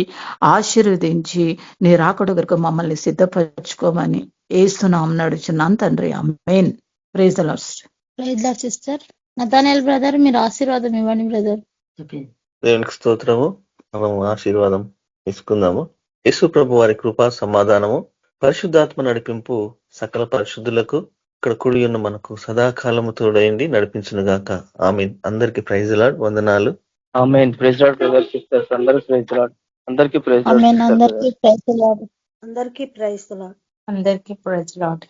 ఆశీర్వదించి నీ రాకడ వరకు మమ్మల్ని సిద్ధపరచుకోమని ఏస్తున్నాం నడుచున్నాను తండ్రి. ఆమేన్. Praise the lord. Praise lord sister. Nathaniel brother, మీరు ఆశీర్వాదం ఇవ్వండి బ్రదర్. దేవునికి స్తోత్రము. మనం ఆశీర్వాదం తీసుకుందాము. యేసు ప్రభు వారి కృపా సమాధానము పరిశుద్ధాత్మ నడిపింపు సకల పరిశుద్ధులకు ఇక్కడ కూడి ఉన్న మనకు సదాకాలము తోడైంది నడిపించును గాక. ఆమేన్. అందరికి ప్రైజ్ లార్డ్. వందనాలు. ఆమేన్. Praise lord brother sisters. అందరూ ప్రైజ్ లార్డ్. అందరికీ ప్రైజ్ లార్డ్. ఆమేన్. అందరికీ ప్రైజ్ లార్డ్. అందరికీ ప్రైజ్ లార్డ్.